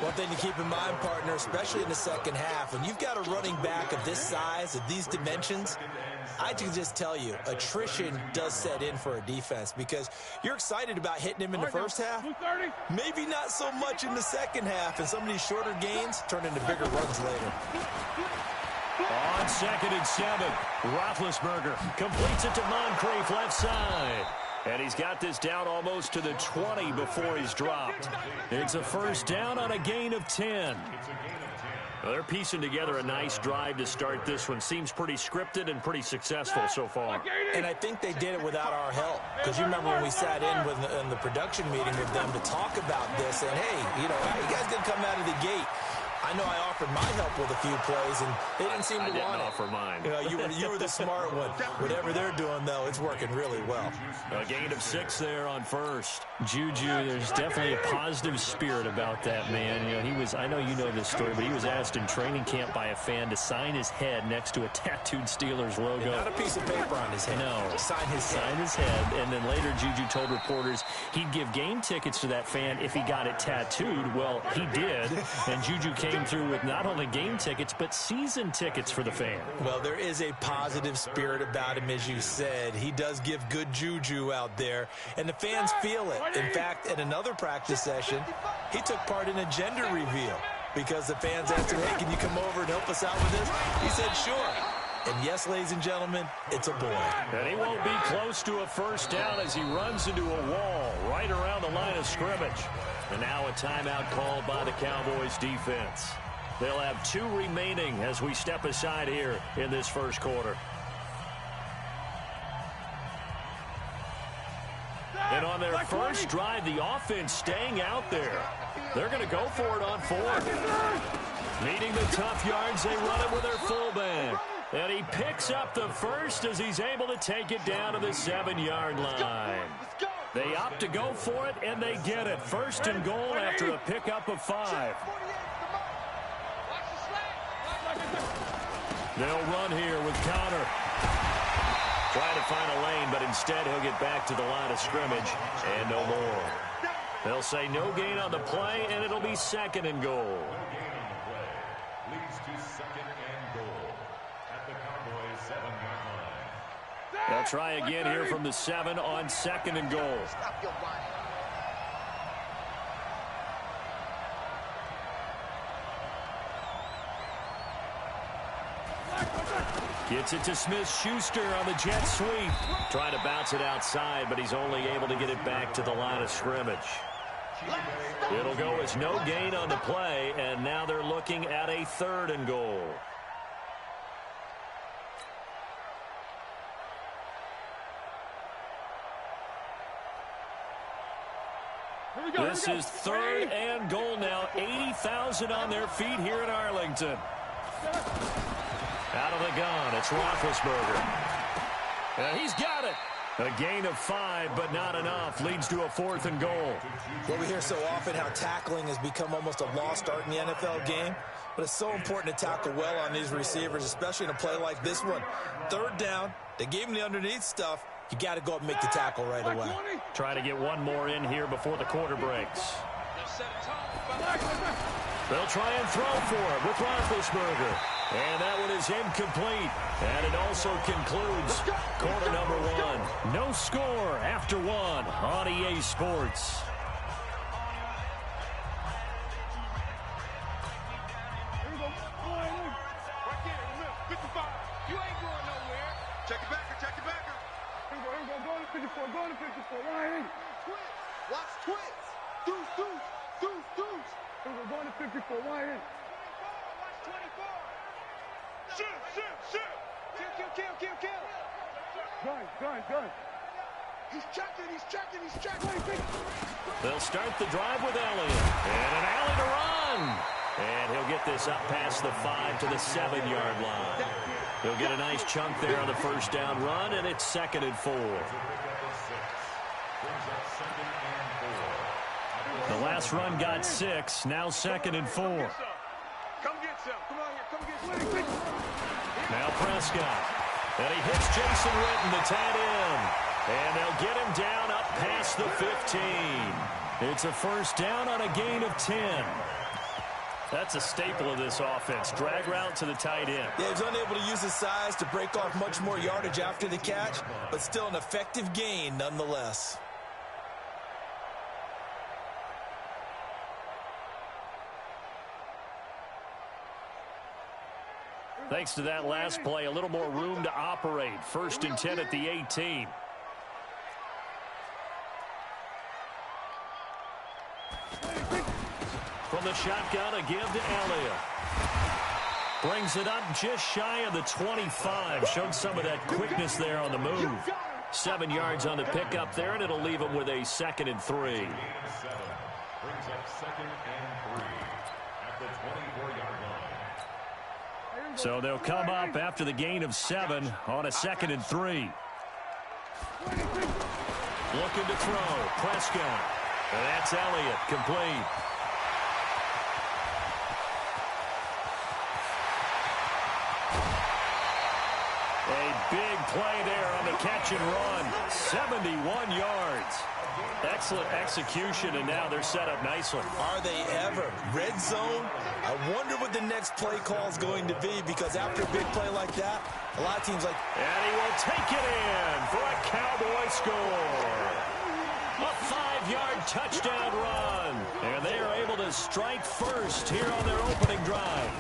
One thing to keep in mind, partner, especially in the second half, when you've got a running back of this size, of these dimensions, I can just tell you, attrition does set in for a defense because you're excited about hitting him in the first half. Maybe not so much in the second half, and some of these shorter gains turn into bigger runs later. On 2nd and 7, Roethlisberger completes it to Moncrief left side. And he's got this down almost to the 20 before he's dropped. It's a 1st down on a gain of 10. Well, they're piecing together a nice drive to start this one. Seems pretty scripted and pretty successful so far. And I think they did it without our help. Because you remember when we sat in the production meeting with them to talk about this. And, hey, you know, how you guys going to come out of the gate? I know I offered my help with a few plays, and they didn't seem to want it. I didn't offer mine. You know, you were the smart one. Whatever they're doing, though, it's working really well. A gain of 6 there on 1st. Juju, there's definitely a positive spirit about that man. You know, he was, I know you know this story, but he was asked in training camp by a fan to sign his head next to a tattooed Steelers logo. And not a piece of paper on his head. No. Sign his head. Sign his head. And then later Juju told reporters he'd give game tickets to that fan if he got it tattooed. Well, he did. And Juju came through with not only game tickets, but season tickets for the fan. Well, there is a positive spirit about him, as you said. He does give good juju out there, and the fans feel it. In fact, at another practice session, he took part in a gender reveal because the fans asked him, hey, can you come over and help us out with this? He said, sure. And yes, ladies and gentlemen, it's a boy. And he won't be close to a 1st down as he runs into a wall right around the line of scrimmage. And now a timeout called by the Cowboys defense. They'll have 2 remaining as we step aside here in this 1st quarter. And on their first drive, the offense staying out there. They're going to go for it on 4th. Needing the tough yards, they run it with their fullback. And he picks up the 1st as he's able to take it down to the 7-yard line. They opt to go for it, and they get it. 1st and goal after a pickup of 5. They'll run here with Connor. Trying to find a lane, but instead he'll get back to the line of scrimmage and no more. They'll say no gain on the play, and it'll be 2nd and goal. No gain on the play. Leads to 2nd and goal at the Cowboys' 7-yard line. They'll try again here from the 7 on 2nd and goal. Gets it to Smith-Schuster on the jet sweep. Trying to bounce it outside, but he's only able to get it back to the line of scrimmage. It'll go as no gain on the play, and now they're looking at a 3rd and goal. This is 3rd and goal now. 80,000 on their feet here in Arlington. Out of the gun, it's Roethlisberger. And he's got it. A gain of 5, but not enough. Leads to a 4th and goal. Well, we hear so often how tackling has become almost a lost art in the NFL game. But it's so important to tackle well on these receivers, especially in a play like this one. 3rd down, they gave him the underneath stuff. You got to go up and make the tackle right away. Try to get one more in here before the quarter breaks. They'll try and throw for it with Roethlisberger. And that one is incomplete. And it also concludes quarter number 1. No score after 1 on EA Sports. Check it backer, check it backer. Here we go, go to 54, go to 54, right in. Twist, watch twist. Deuce, deuce, deuce, deuce. Here we go, going to 54, right in. 24, watch 24. Shoot, shoot, shoot. Kill, kill, kill, kill, kill. Gun, gun, gun. He's checking. They'll start the drive with Elliott. And an alley to run. And he'll get this up past the 5 to the 7-yard line. He'll get a nice chunk there on the first down run, and it's 2nd and 4. The last run got 6. Now 2nd and 4. Come get some. Come on here. Come get some. Now Prescott. And he hits Jason Witten, the tight end. And they'll get him down up past the 15. It's a first down on a gain of 10. That's a staple of this offense. Drag route to the tight end. Yeah, he's unable to use his size to break off much more yardage after the catch, but still an effective gain nonetheless. Thanks to that last play, a little more room to operate. 1st and 10 at the 18. From the shotgun, a give to Elliott. Brings it up just shy of the 25. Showed some of that quickness there on the move. 7 yards on the pickup there, and it'll leave him with a 2nd and 3. Brings up 2nd and 3 at the 24-yard line. So they'll come up after the gain of 7 on a 2nd and 3. Looking to throw. Prescott. And that's Elliott. Complete. A big play there on the catch and run. 71 yards. Excellent execution, and now they're set up nicely. Are they ever? Red zone? I wonder what the next play call is going to be, because after a big play like that, a lot of teams like... And he will take it in for a Cowboy score. A 5-yard touchdown run. And they are able to strike first here on their opening drive.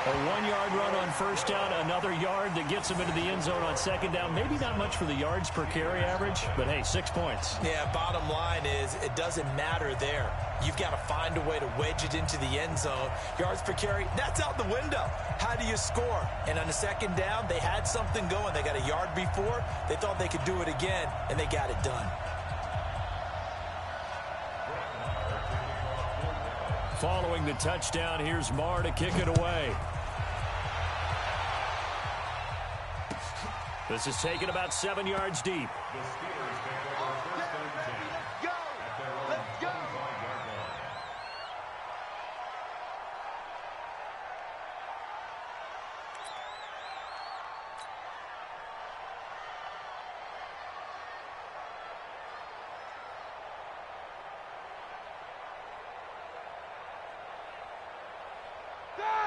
A 1-yard run on first down, another yard that gets them into the end zone on 2nd down. Maybe not much for the yards per carry average, but hey, 6 points. Yeah, bottom line is it doesn't matter there. You've got to find a way to wedge it into the end zone. Yards per carry, that's out the window. How do you score? And on the 2nd down, they had something going. They got a yard before. They thought they could do it again, and they got it done. Following the touchdown, here's Marr to kick it away. This is taken about 7 yards deep. The Steelers take over 1st and 10 at their own 25-yard line.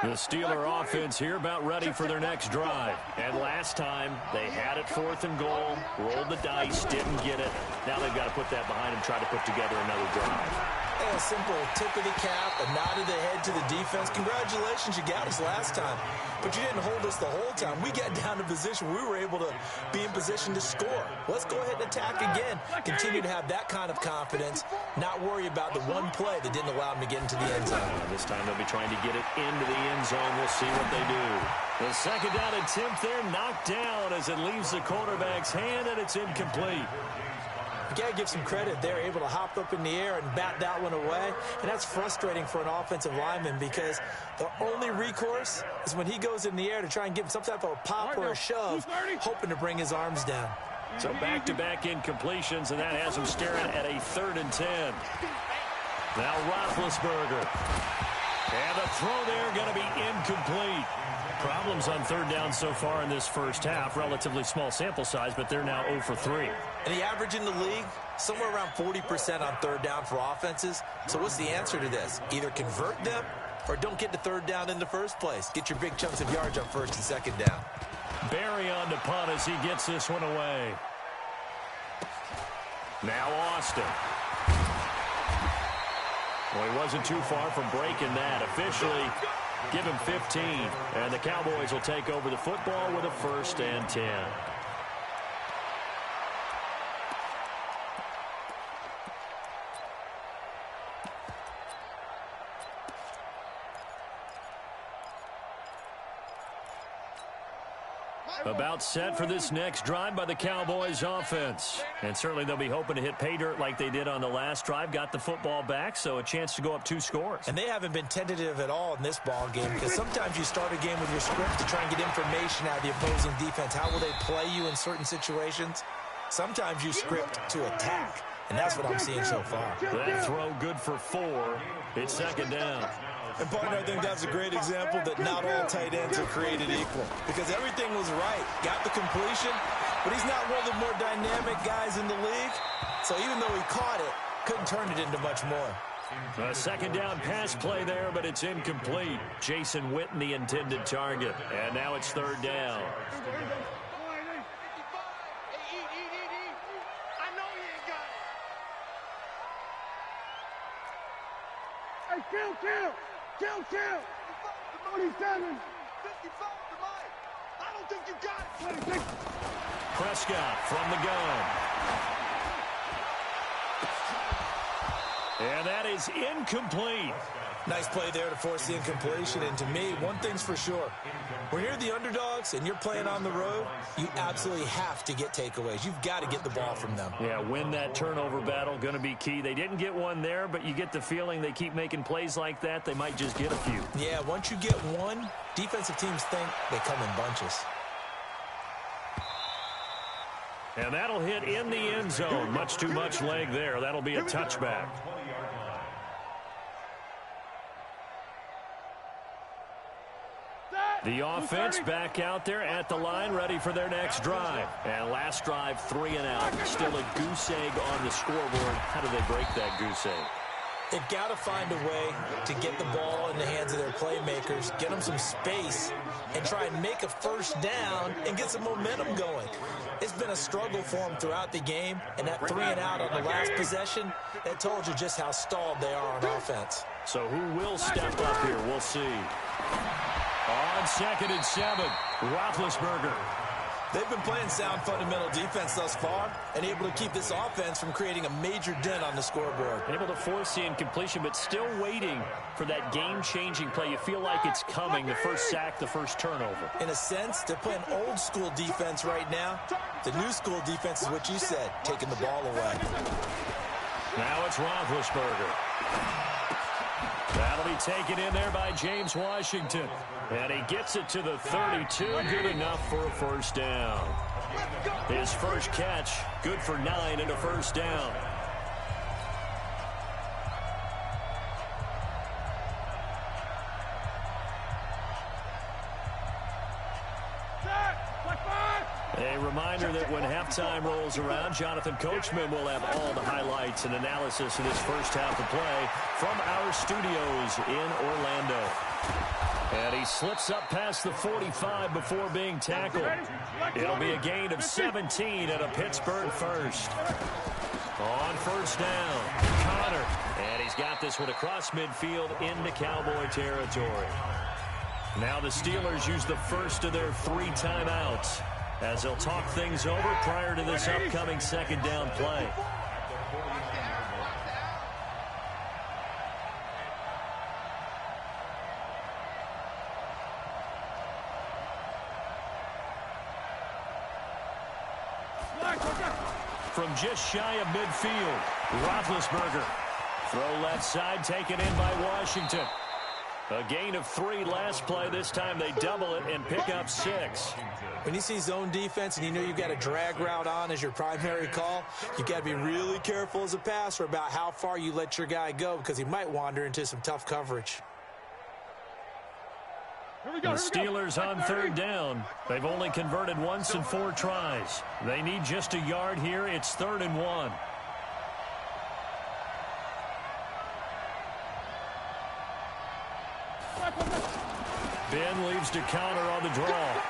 The Steeler offense here about ready for their next drive. And last time, they had it 4th and goal, rolled the dice, didn't get it. Now they've got to put that behind them, try to put together another drive. And a simple tip of the cap, a nod of the head to the defense. Congratulations, you got us last time. But you didn't hold us the whole time. We got down to position. We were able to be in position to score. Let's go ahead and attack again. Continue to have that kind of confidence. Not worry about the one play that didn't allow them to get into the end zone. And this time they'll be trying to get it into the end zone. We'll see what they do. The 2nd down attempt there knocked down as it leaves the quarterback's hand, and it's incomplete. You got to give some credit. They're able to hop up in the air and bat that one away. And that's frustrating for an offensive lineman, because the only recourse is when he goes in the air to try and give him some type of a pop or a shove, hoping to bring his arms down. So back-to-back incompletions, and that has him staring at a 3rd and 10. Now Roethlisberger. And the throw there going to be incomplete. Problems on 3rd down so far in this first half. Relatively small sample size, but they're now 0 for 3. And the average in the league, somewhere around 40% on 3rd down for offenses. So what's the answer to this? Either convert them or don't get to 3rd down in the first place. Get your big chunks of yards on 1st and 2nd down. Barry on the punt as he gets this one away. Now Austin. Well, he wasn't too far from breaking that. Officially, give him 15. And the Cowboys will take over the football with a 1st and 10. About set for this next drive by the Cowboys offense. And certainly they'll be hoping to hit pay dirt like they did on the last drive. Got the football back, so a chance to go up 2 scores. And they haven't been tentative at all in this ball game, because sometimes you start a game with your script to try and get information out of the opposing defense. How will they play you in certain situations? Sometimes you script to attack, and that's what I'm seeing so far. That throw good for 4. It's second down. And, partner, I think that's a great example that not all tight ends are created equal, because everything was right. Got the completion, but he's not one of the more dynamic guys in the league. So even though he caught it, couldn't turn it into much more. A second down pass play there, but it's incomplete. Jason Witten, the intended target. And now it's third down. Count. 47. 55 to Mike. I don't think you got it. 26. Prescott from the gun. And that is incomplete. Nice play there to force the incompletion. And to me, one thing's for sure. When you're the underdogs and you're playing on the road, you absolutely have to get takeaways. You've got to get the ball from them. Yeah, win that turnover battle, going to be key. They didn't get one there, but you get the feeling they keep making plays like that, they might just get a few. Yeah, once you get one, defensive teams think they come in bunches. And that'll hit in the end zone. Much too much leg there. That'll be a touchback. The offense back out there at the line, ready for their next drive. And last drive, 3 and out. Still a goose egg on the scoreboard. How do they break that goose egg? They've got to find a way to get the ball in the hands of their playmakers, get them some space, and try and make a first down and get some momentum going. It's been a struggle for them throughout the game, and that 3 and out on the last possession, that told you just how stalled they are on offense. So who will step up here? We'll see. On 2nd and 7, Roethlisberger. They've been playing sound fundamental defense thus far and able to keep this offense from creating a major dent on the scoreboard. Able to force the incompletion, but still waiting for that game-changing play. You feel like it's coming, the first sack, the first turnover. In a sense, they're playing old-school defense right now. The new-school defense is what you said, taking the ball away. Now it's Roethlisberger. That'll be taken in there by James Washington. And he gets it to the 32. Good enough for a first down. His first catch, good for 9 and a first down. A reminder that when halftime rolls around, Jonathan Coachman will have all the highlights and analysis of this first half of play from our studios in Orlando. And he slips up past the 45 before being tackled. It'll be a gain of 17 and a Pittsburgh first. On first down, Connor. And he's got this one across midfield into Cowboy territory. Now the Steelers use the first of their 3 timeouts as they'll talk things over prior to this upcoming second down play. From just shy of midfield, Roethlisberger. Throw left side, taken in by Washington. A gain of 3 last play. This time they double it and pick up 6. When you see zone defense and you know you've got a drag route on as your primary call, you've got to be really careful as a passer about how far you let your guy go because he might wander into some tough coverage. The Steelers on third down. They've only converted once in 4 tries. They need just a yard here. It's 3rd and 1. Ben leaves to counter on the draw.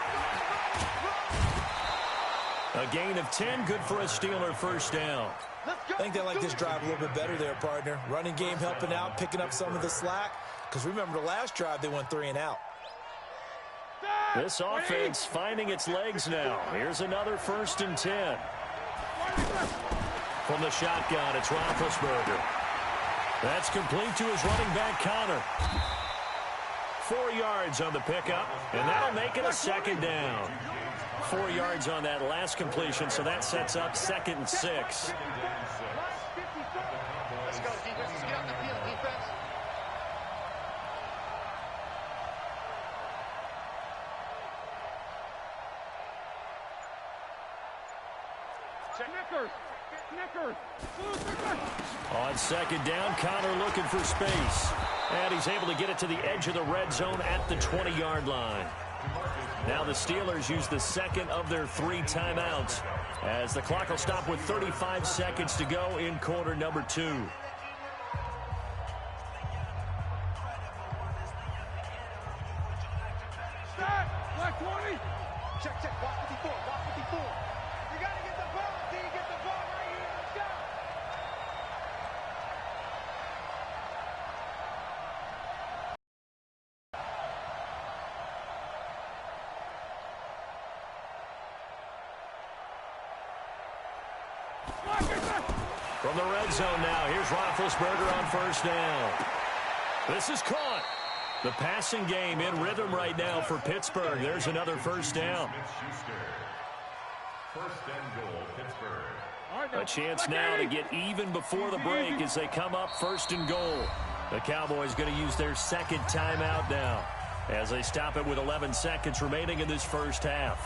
A gain of 10, good for a Steeler first down. I think they like this drive a little bit better there, partner. Running game helping out, picking up some of the slack. Because remember the last drive, they went 3 and out. This offense finding its legs now. Here's another 1st and 10. From the shotgun, it's Roethlisberger. That's complete to his running back, Connor. 4 yards on the pickup, and that'll make it a second down. 4 yards on that last completion, so that sets up 2nd and 6. Let's go, defense. Let's get out the field, defense. Knickers. On 2nd down, Connor looking for space. And he's able to get it to the edge of the red zone at the 20-yard line. Now the Steelers use the 2nd of their 3 timeouts as the clock will stop with 35 seconds to go in quarter number 2. Black 20. Check. Block 54. You got to get the ball. D, get the ball right here. Let's go. From the red zone now, here's Roethlisberger on 1st down. This is caught. The passing game in rhythm right now for Pittsburgh. There's another 1st down. 1st and goal, Pittsburgh. A chance now to get even before the break as they come up 1st and goal. The Cowboys going to use their 2nd timeout now as they stop it with 11 seconds remaining in this first half.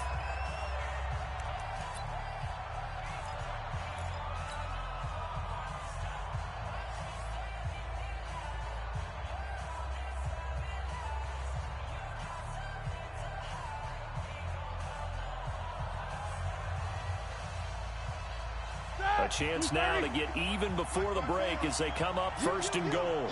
A chance now to get even before the break as they come up 1st and goal.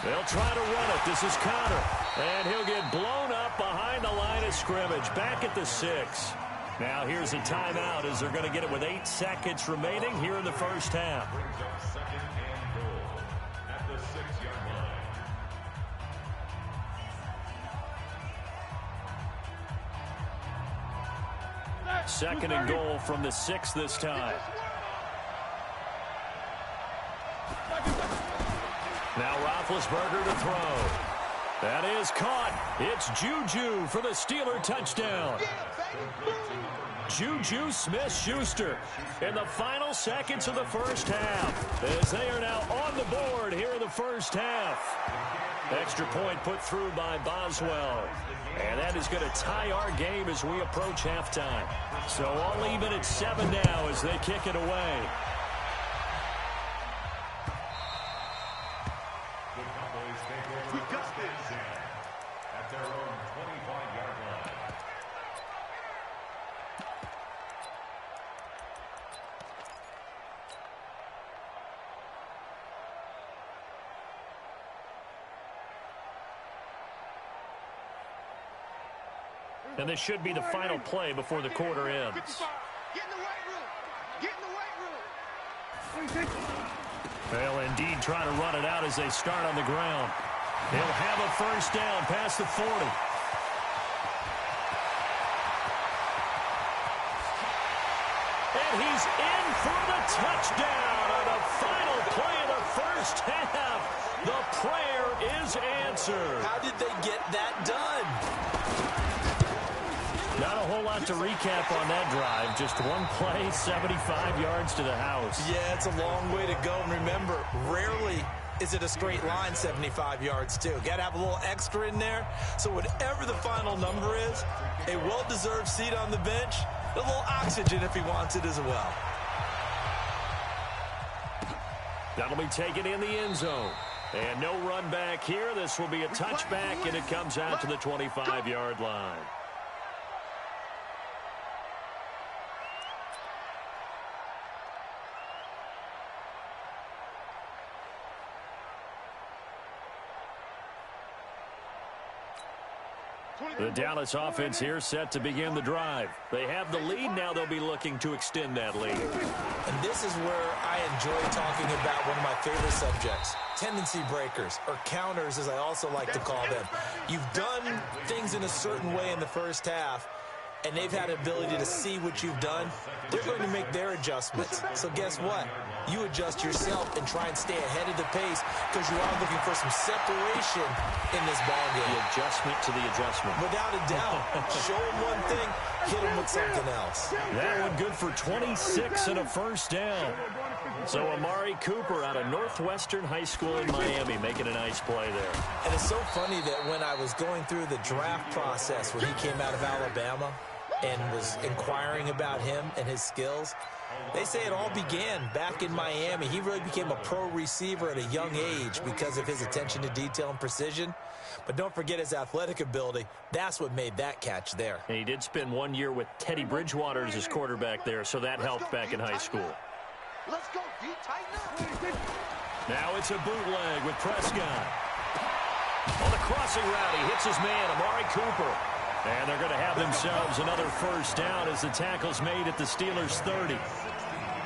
They'll try to run it. This is Connor. And he'll get blown up behind the line of scrimmage. Back at the 6. Now here's a timeout as they're going to get it with 8 seconds remaining here in the first half. Brings up 2nd and goal at the 6-yard line. 2nd and goal from the 6 this time. Now Roethlisberger to throw. That is caught. It's Juju for the Steeler touchdown. Juju Smith-Schuster in the final seconds of the first half as they are now on the board here in the first half. Extra point put through by Boswell. And that is going to tie our game as we approach halftime. So all even at 7 now as they kick it away. The Cowboys take over at their own 25-yard line. And this should be the final play before the quarter ends. Get in the weight room. Get in the weight room. They'll indeed try to run it out as they start on the ground. He'll have a first down past the 40. And he's in for the touchdown on the final play of the first half. The prayer is answered. How did they get that done? Not a whole lot to recap on that drive. Just one play, 75 yards to the house. Yeah, it's a long way to go. And remember, rarely is it a straight line 75 yards, too. Got to have a little extra in there. So whatever the final number is, a well-deserved seat on the bench, a little oxygen if he wants it as well. That'll be taken in the end zone. And no run back here. This will be a touchback, and it comes out to the 25-yard line. The Dallas offense here set to begin the drive. They have the lead. Now they'll be looking to extend that lead. And this is where I enjoy talking about one of my favorite subjects, tendency breakers, or counters as I also like to call them. You've done things in a certain way in the first half, and they've had an ability to see what you've done, they're going to make their adjustments. So guess what? You adjust yourself and try and stay ahead of the pace because you are looking for some separation in this ballgame. The adjustment to the adjustment. Without a doubt. Show them one thing, hit them with something else. That one good for 26 and a first down. So Amari Cooper out of Northwestern High School in Miami making a nice play there. And it's so funny that when I was going through the draft process when he came out of Alabama and was inquiring about him and his skills, they say it all began back in Miami. He really became a pro receiver at a young age because of his attention to detail and precision. But don't forget his athletic ability. That's what made that catch there. And he did spend 1 year with Teddy Bridgewater as his quarterback there, so that helped back in high school. Let's go, D, tighten up. Now it's a bootleg with Prescott. On the crossing route, he hits his man, Amari Cooper. And they're going to have themselves another first down as the tackle's made at the Steelers' 30.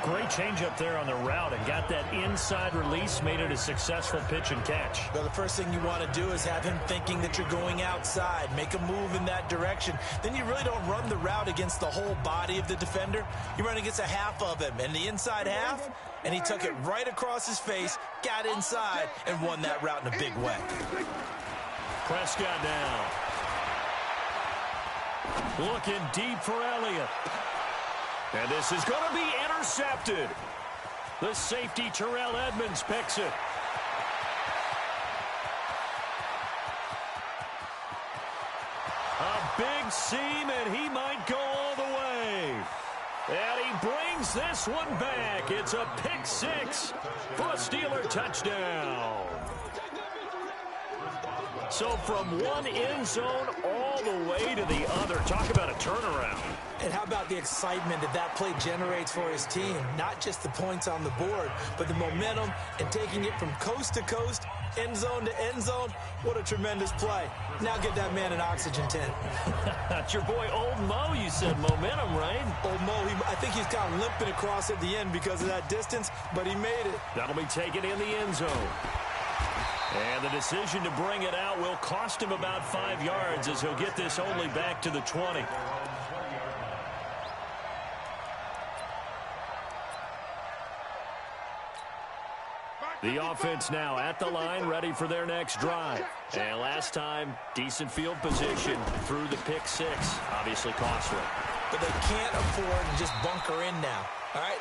Great change up there on the route and got that inside release, made it a successful pitch and catch. Well, the first thing you want to do is have him thinking that you're going outside, make a move in that direction. Then you really don't run the route against the whole body of the defender. You run against a half of him, and the inside half, and he took it right across his face, got inside, and won that route in a big way. Prescott now. Looking deep for Elliott. And this is going to be intercepted. The safety, Terrell Edmonds, picks it. A big seam, and he might go all the way. And he brings this one back. It's a pick six for a Steeler touchdown. So from one end zone all the way to the other. Talk about a turnaround. And how about the excitement that that play generates for his team? Not just the points on the board, but the momentum and taking it from coast to coast, end zone to end zone. What a tremendous play. Now get that man an oxygen tent. That's your boy Old Mo, you said. Momentum, right? Old Mo, I think he's kind of limping across at the end because of that distance, but he made it. That'll be taken in the end zone. And the decision to bring it out will cost him about 5 yards as he'll get this only back to the 20. The offense now at the line, ready for their next drive. And last time, decent field position through the pick six. Obviously costly. But they can't afford to just bunker in now. All right,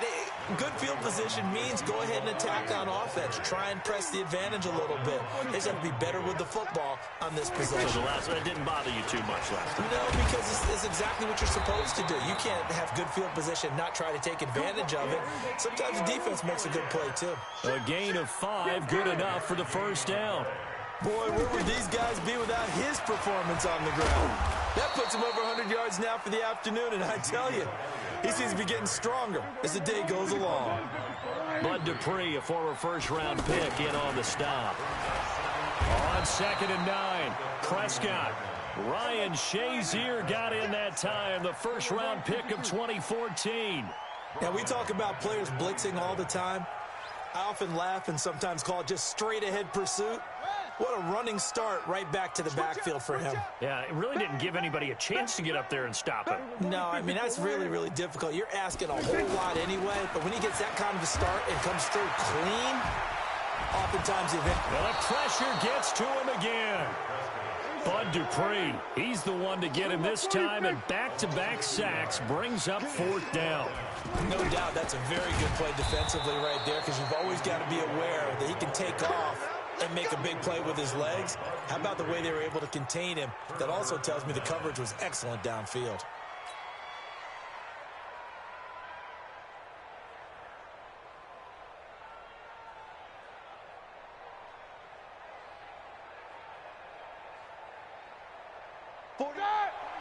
good field position means go ahead and attack on offense. Try and press the advantage a little bit. They just have to be better with the football on this possession. So that didn't bother you too much last time? No, because it's exactly what you're supposed to do. You can't have good field position, not try to take advantage of it. Sometimes the defense makes a good play, too. A gain of 5, good enough for the first down. Boy, where would these guys be without his performance on the ground? That puts him over 100 yards now for the afternoon, and I tell you, he seems to be getting stronger as the day goes along. Bud Dupree, a former first-round pick, in on the stop. On 2nd and 9, Prescott. Ryan Shazier got in that time, the first-round pick of 2014. Now, we talk about players blitzing all the time. I often laugh and sometimes call it just straight-ahead pursuit. What a running start right back to the backfield for him. Yeah, it really didn't give anybody a chance to get up there and stop him. No, I mean, that's really, really difficult. You're asking a whole lot anyway, but when he gets that kind of a start and comes through clean, oftentimes well, the pressure gets to him again. Bud Dupree, he's the one to get him this time, and back-to-back sacks brings up 4th down. No doubt that's a very good play defensively right there because you've always got to be aware that he can take off and make a big play with his legs. How about the way they were able to contain him? That also tells me the coverage was excellent downfield.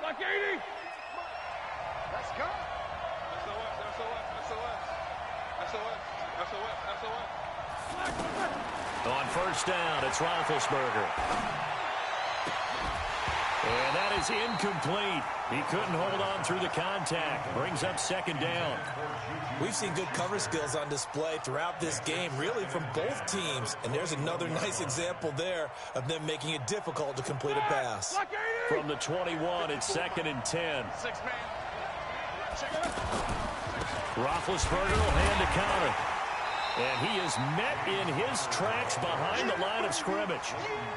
Like 80. Let's go. On first down, it's Roethlisberger. And that is incomplete. He couldn't hold on through the contact. Brings up 2nd down. We've seen good cover skills on display throughout this game, really from both teams. And there's another nice example there of them making it difficult to complete a pass. From the 21, it's 2nd and 10. Roethlisberger will hand a counter. And he is met in his tracks behind the line of scrimmage.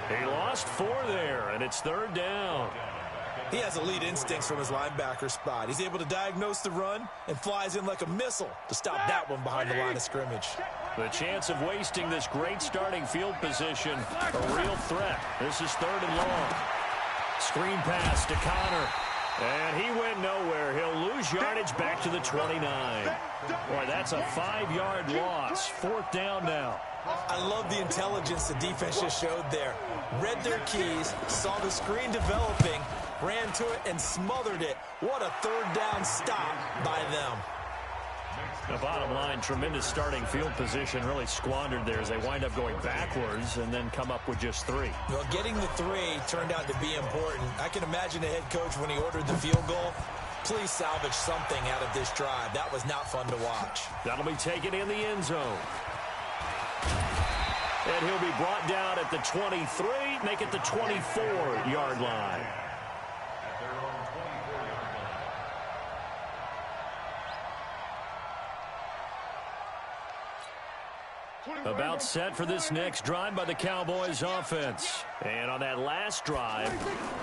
He lost 4 there, and it's 3rd down. He has elite instincts from his linebacker spot. He's able to diagnose the run and flies in like a missile to stop that one behind the line of scrimmage. The chance of wasting this great starting field position, a real threat. This is 3rd and long. Screen pass to Connor. And he went nowhere. He'll lose yardage back to the 29. Boy, that's a 5-yard loss. 4th down now. I love the intelligence the defense just showed there. Read their keys, saw the screen developing, ran to it, and smothered it. What a 3rd down stop by them. The bottom line, tremendous starting field position, really squandered there as they wind up going backwards and then come up with just 3. Well, getting the 3 turned out to be important. I can imagine the head coach when he ordered the field goal. Please salvage something out of this drive. That was not fun to watch. That'll be taken in the end zone. And he'll be brought down at the 23, make it the 24-yard line. About set for this next drive by the Cowboys offense. And on that last drive,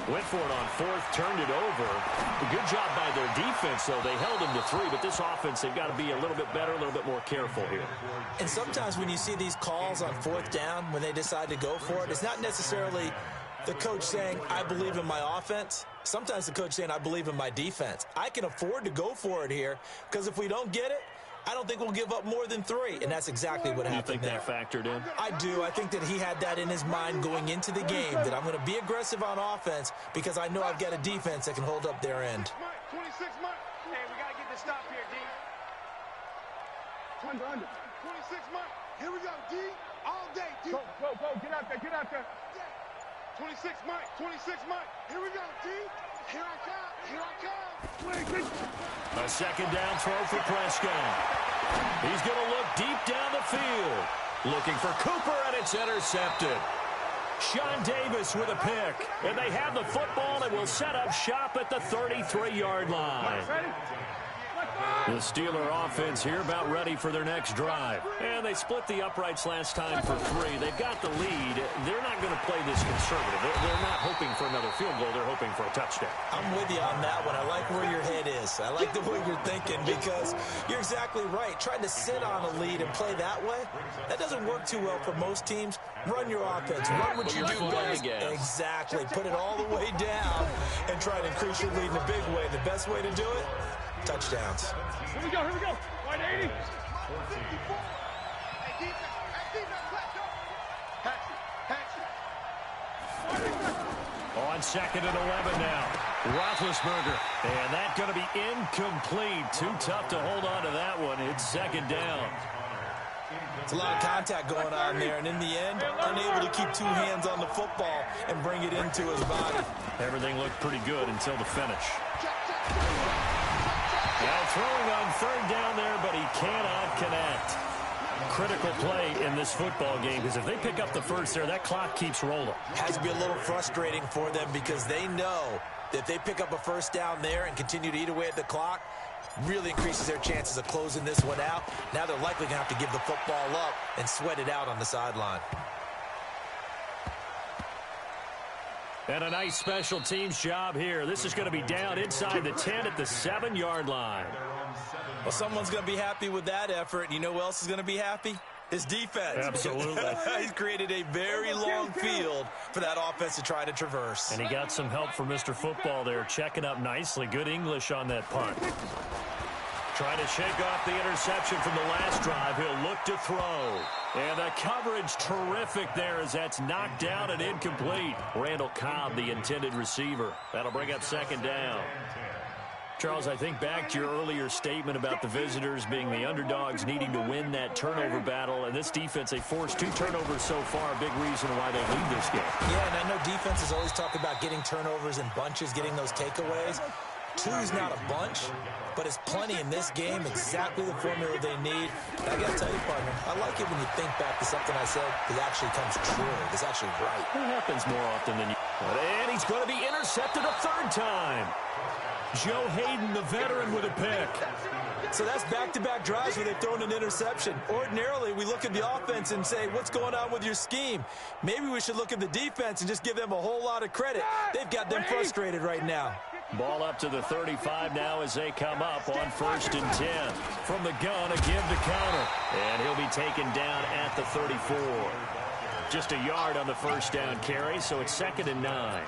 went for it on 4th, turned it over. A good job by their defense, though. They held them to 3, but this offense, they've got to be a little bit better, a little bit more careful here. And sometimes when you see these calls on 4th down, when they decide to go for it, it's not necessarily the coach saying, I believe in my offense. Sometimes the coach saying, I believe in my defense. I can afford to go for it here, because if we don't get it, I don't think we'll give up more than 3, and that's exactly what happened there. You think that factored in? I do. I think that he had that in his mind going into the game, that I'm going to be aggressive on offense because I know I've got a defense that can hold up their end. 26 Mike. Hey, we got to get this stop here, D. Under. 26 Mike. Here we go, D. All day, D. Go. Get out there. 26 Mike. 26 Mike. Here we go, D. Here I come. A 2nd down throw for Prescott. He's going to look deep down the field. Looking for Cooper, and it's intercepted. Sean Davis with a pick. And they have the football and will set up shop at the 33-yard line. The Steeler offense here about ready for their next drive. And they split the uprights last time for 3. They've got the lead. They're not going to play this conservative. They're not hoping for another field goal. They're hoping for a touchdown. I'm with you on that one. I like where your head is. I like the way you're thinking because you're exactly right. Trying to sit on a lead and play that way, that doesn't work too well for most teams. Run your offense. Run what you do best. Exactly. Put it all the way down and try to increase your lead in a big way. The best way to do it, touchdowns. Here we go. 180. On 2nd and 11 now. Roethlisberger. And that's going to be incomplete. Too tough to hold on to that one. It's 2nd down. It's a lot of contact going on there, and in the end, unable to keep 2 hands on the football and bring it into his body. Everything looked pretty good until the finish. Now throwing on 3rd down there, but he cannot connect. Critical play in this football game because if they pick up the 1st there, that clock keeps rolling. Has to be a little frustrating for them because they know that if they pick up a 1st down there and continue to eat away at the clock, really increases their chances of closing this one out. Now they're likely going to have to give the football up and sweat it out on the sideline. And a nice special teams job here. This is going to be down inside the 10 at the 7-yard line. Well, someone's going to be happy with that effort. And you know who else is going to be happy? His defense. Absolutely. He's created a very long field for that offense to try to traverse. And he got some help from Mr. Football there, checking up nicely. Good English on that punt. Trying to shake off the interception from the last drive. He'll look to throw. And the coverage terrific there as that's knocked down and incomplete. Randall Cobb, the intended receiver. That'll bring up 2nd down. Charles, I think back to your earlier statement about the visitors being the underdogs needing to win that turnover battle. And this defense, they forced 2 turnovers so far, a big reason why they lead this game. Yeah, and I know defenses always talk about getting turnovers in bunches, getting those takeaways. Two's not a bunch, but it's plenty in this game, exactly the formula they need. And I got to tell you, partner, I like it when you think back to something I said that actually comes true. It's actually right. It happens more often than you. And he's going to be intercepted a third time. Joe Hayden, the veteran, with a pick. So that's back-to-back drives where they've thrown an interception. Ordinarily, we look at the offense and say, what's going on with your scheme? Maybe we should look at the defense and just give them a whole lot of credit. They've got them frustrated right now. Ball up to the 35 now as they come up on 1st and 10. From the gun, a give to counter. And he'll be taken down at the 34. Just a yard on the first down carry, so it's 2nd and 9.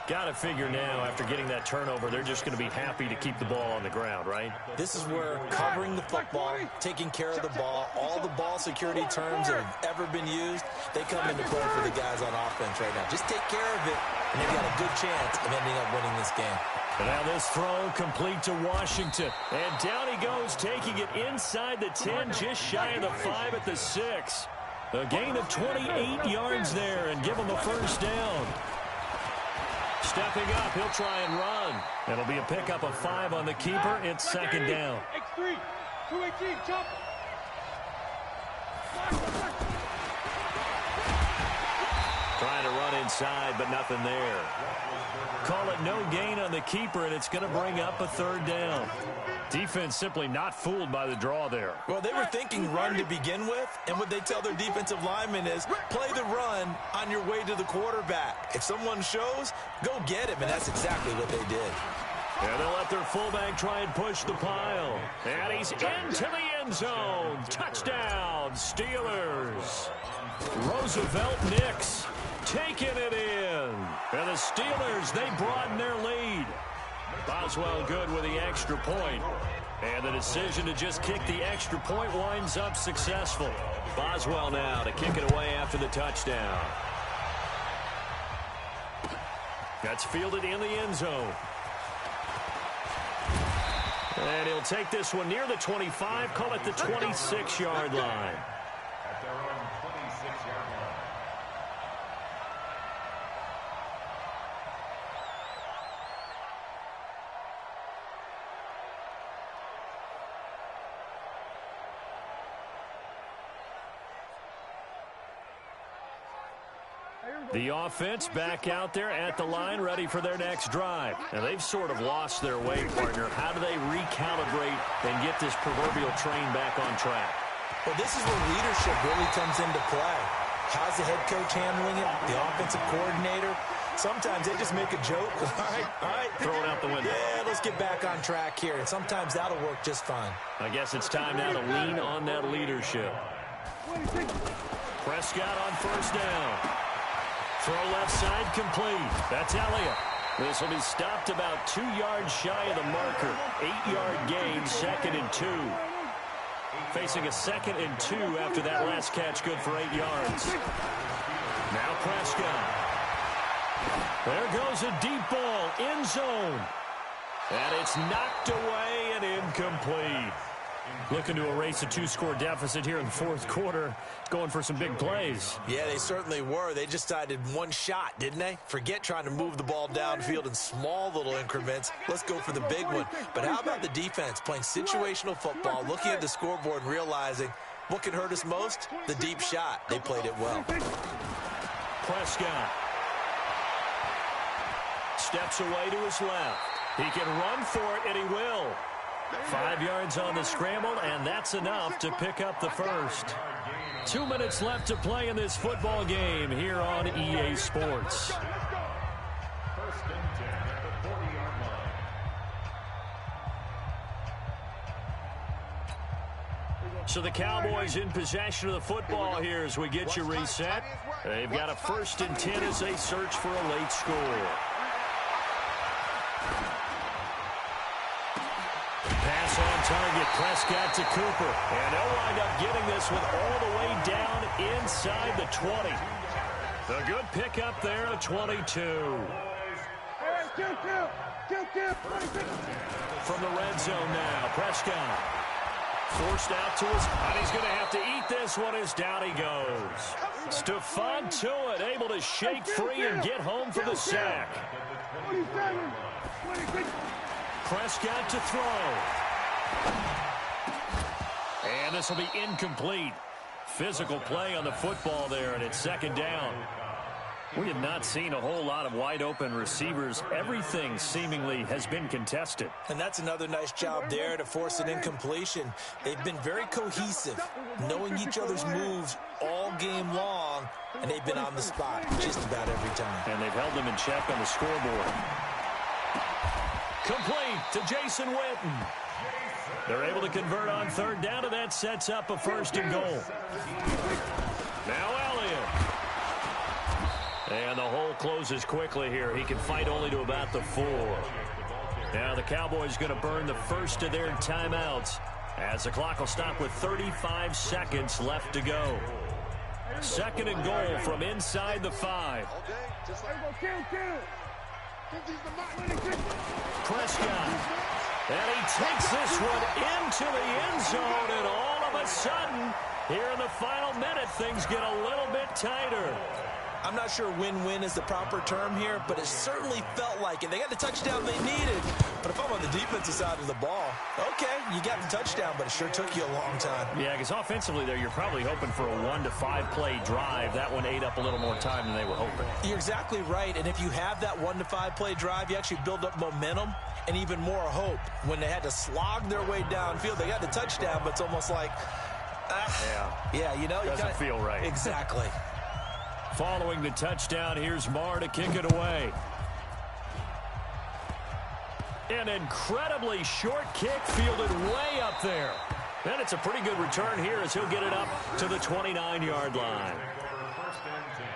Got to figure now, after getting that turnover, they're just going to be happy to keep the ball on the ground, right? This is where covering the football, taking care of the ball, all the ball security terms that have ever been used, they come into play for the guys on offense right now. Just take care of it, and they've got a good chance of ending up winning this game. And now this throw complete to Washington. And down he goes, taking it inside the 10, just shy of the 5 at the 6. A gain of 28 yards there, and give him a first down. Stepping up, he'll try and run. It'll be a pickup of 5 on the keeper. It's 2nd down. X3, 218, jump. Trying to run inside, but nothing there. Call it no gain on the keeper, and it's going to bring up a 3rd down. Defense simply not fooled by the draw there. Well, they were thinking run to begin with, and what they tell their defensive linemen is play the run on your way to the quarterback. If someone shows, go get him, and that's exactly what they did. And they'll let their fullback try and push the pile. And he's into the end zone. Touchdown, Steelers. Roosevelt Nix taking it in. And the Steelers, they broaden their lead. Boswell good with the extra point. And the decision to just kick the extra point winds up successful. Boswell now to kick it away after the touchdown. That's fielded in the end zone. And he'll take this one near the 25, call it the 26-yard line. At their own 26-yard line. The offense back out there at the line, ready for their next drive. And they've sort of lost their way, partner. How do they recalibrate and get this proverbial train back on track? Well, this is where leadership really comes into play. How's the head coach handling it? The offensive coordinator? Sometimes they just make a joke. All right. Throw it out the window. Yeah, let's get back on track here. And sometimes that'll work just fine. I guess it's time now to lean on that leadership. Prescott on first down. Throw left side complete. That's Elliott. This will be stopped about 2 yards shy of the marker. 8-yard gain, 2nd and 2. Facing a 2nd and 2 after that last catch, good for 8 yards. Now Prescott. There goes a deep ball, end zone. And it's knocked away and incomplete. Looking to erase a 2-score deficit here in the 4th quarter. Going for some big plays. Yeah, they certainly were. They just decided one shot, didn't they? Forget trying to move the ball downfield in small little increments. Let's go for the big one. But how about the defense playing situational football, looking at the scoreboard and realizing what can hurt us most? The deep shot. They played it well. Prescott steps away to his left. He can run for it, and he will. 5 yards on the scramble, and that's enough to pick up the first. 2 minutes left to play in this football game here on EA Sports. 1st and 10 at the 40-yard line. So the Cowboys in possession of the football here as we get you reset. They've got a 1st and 10 as they search for a late score. Pass on target, Prescott to Cooper. And they'll wind up getting this one all the way down inside the 20. A good pickup there at 22. From the red zone now, Prescott. Forced out to his, and he's going to have to eat this one as down he goes. Stephon Tuitt able to shake free and get home for the sack. Prescott to throw. And this will be incomplete. Physical play on the football there, and it's second down. We have not seen a whole lot of wide-open receivers. Everything seemingly has been contested. And that's another nice job there to force an incompletion. They've been very cohesive, knowing each other's moves all game long, and they've been on the spot just about every time. And they've held them in check on the scoreboard. Complete to Jason Witten. They're able to convert on third down, and that sets up a first and goal. Now Elliott. And the hole closes quickly here. He can fight only to about the 4. Now the Cowboys going to burn the first of their timeouts as the clock will stop with 35 seconds left to go. Second and goal from inside the 5. Prescott. And he takes this one into the end zone, and all of a sudden, here in the final minute, things get a little bit tighter. I'm not sure win-win is the proper term here, but it certainly felt like it. They got the touchdown they needed, but if I'm on the defensive side of the ball, okay, you got the touchdown, but it sure took you a long time. Yeah, because offensively there, you're probably hoping for a 1 to 5 play drive. That one ate up a little more time than they were hoping. You're exactly right, and if you have that 1 to 5 play drive, you actually build up momentum and even more hope. When they had to slog their way downfield, they got the touchdown, but it's almost like, yeah, you know, doesn't feel right. Exactly. Following the touchdown, here's Marr to kick it away. An incredibly short kick fielded way up there. And it's a pretty good return here as he'll get it up to the 29-yard line. First and 10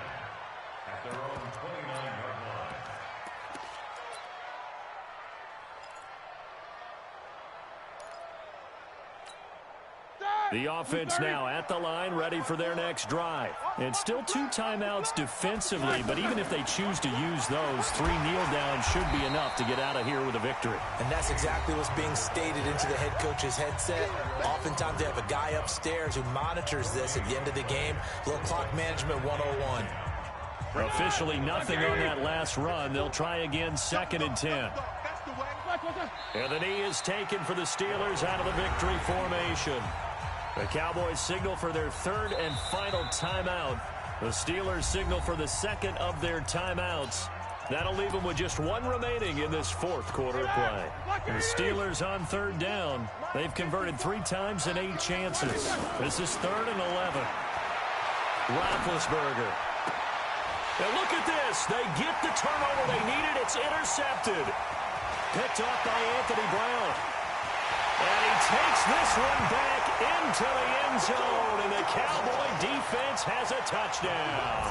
at their own 29-yard line. The offense now at the line, ready for their next drive. And still 2 timeouts defensively, but even if they choose to use those, 3 kneel downs should be enough to get out of here with a victory. And that's exactly what's being stated into the head coach's headset. Oftentimes they have a guy upstairs who monitors this at the end of the game. Little clock management 101. Officially nothing on that last run. They'll try again, second and 10. And the knee is taken for the Steelers out of the victory formation. The Cowboys signal for their 3rd and final timeout. The Steelers signal for the second of their timeouts. That'll leave them with just 1 remaining in this 4th quarter of play. The Steelers on 3rd down. They've converted 3 times in 8 chances. This is 3rd and 11. Roethlisberger. Now look at this. They get the turnover they needed. It's intercepted. Picked off by Anthony Brown. And he takes this one back into the end zone, and the Cowboy defense has a touchdown.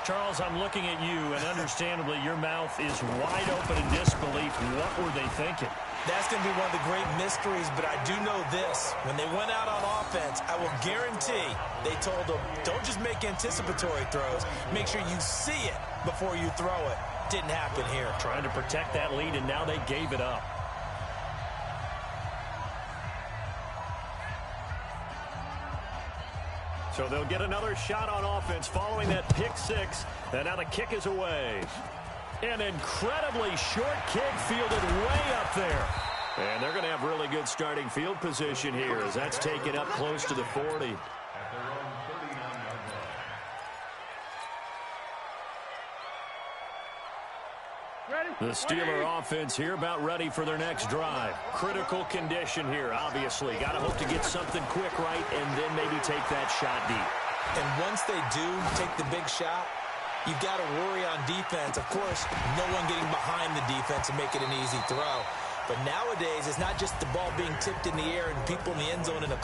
Charles, I'm looking at you, and understandably your mouth is wide open in disbelief. What were they thinking? That's going to be one of the great mysteries, but I do know this. When they went out on offense, I will guarantee they told them, don't just make anticipatory throws. Make sure you see it before you throw it. Didn't happen here. Trying to protect that lead, and now they gave it up. So they'll get another shot on offense following that pick 6. And now the kick is away. An incredibly short kick fielded way up there. And they're going to have really good starting field position here as that's taken up close to the 40. The Steeler offense here about ready for their next drive. Critical condition here, obviously. Got to hope to get something quick right and then maybe take that shot deep. And once they do take the big shot, you've got to worry on defense. Of course, no one getting behind the defense and make it an easy throw. But nowadays, it's not just the ball being tipped in the air and people in the end zone in a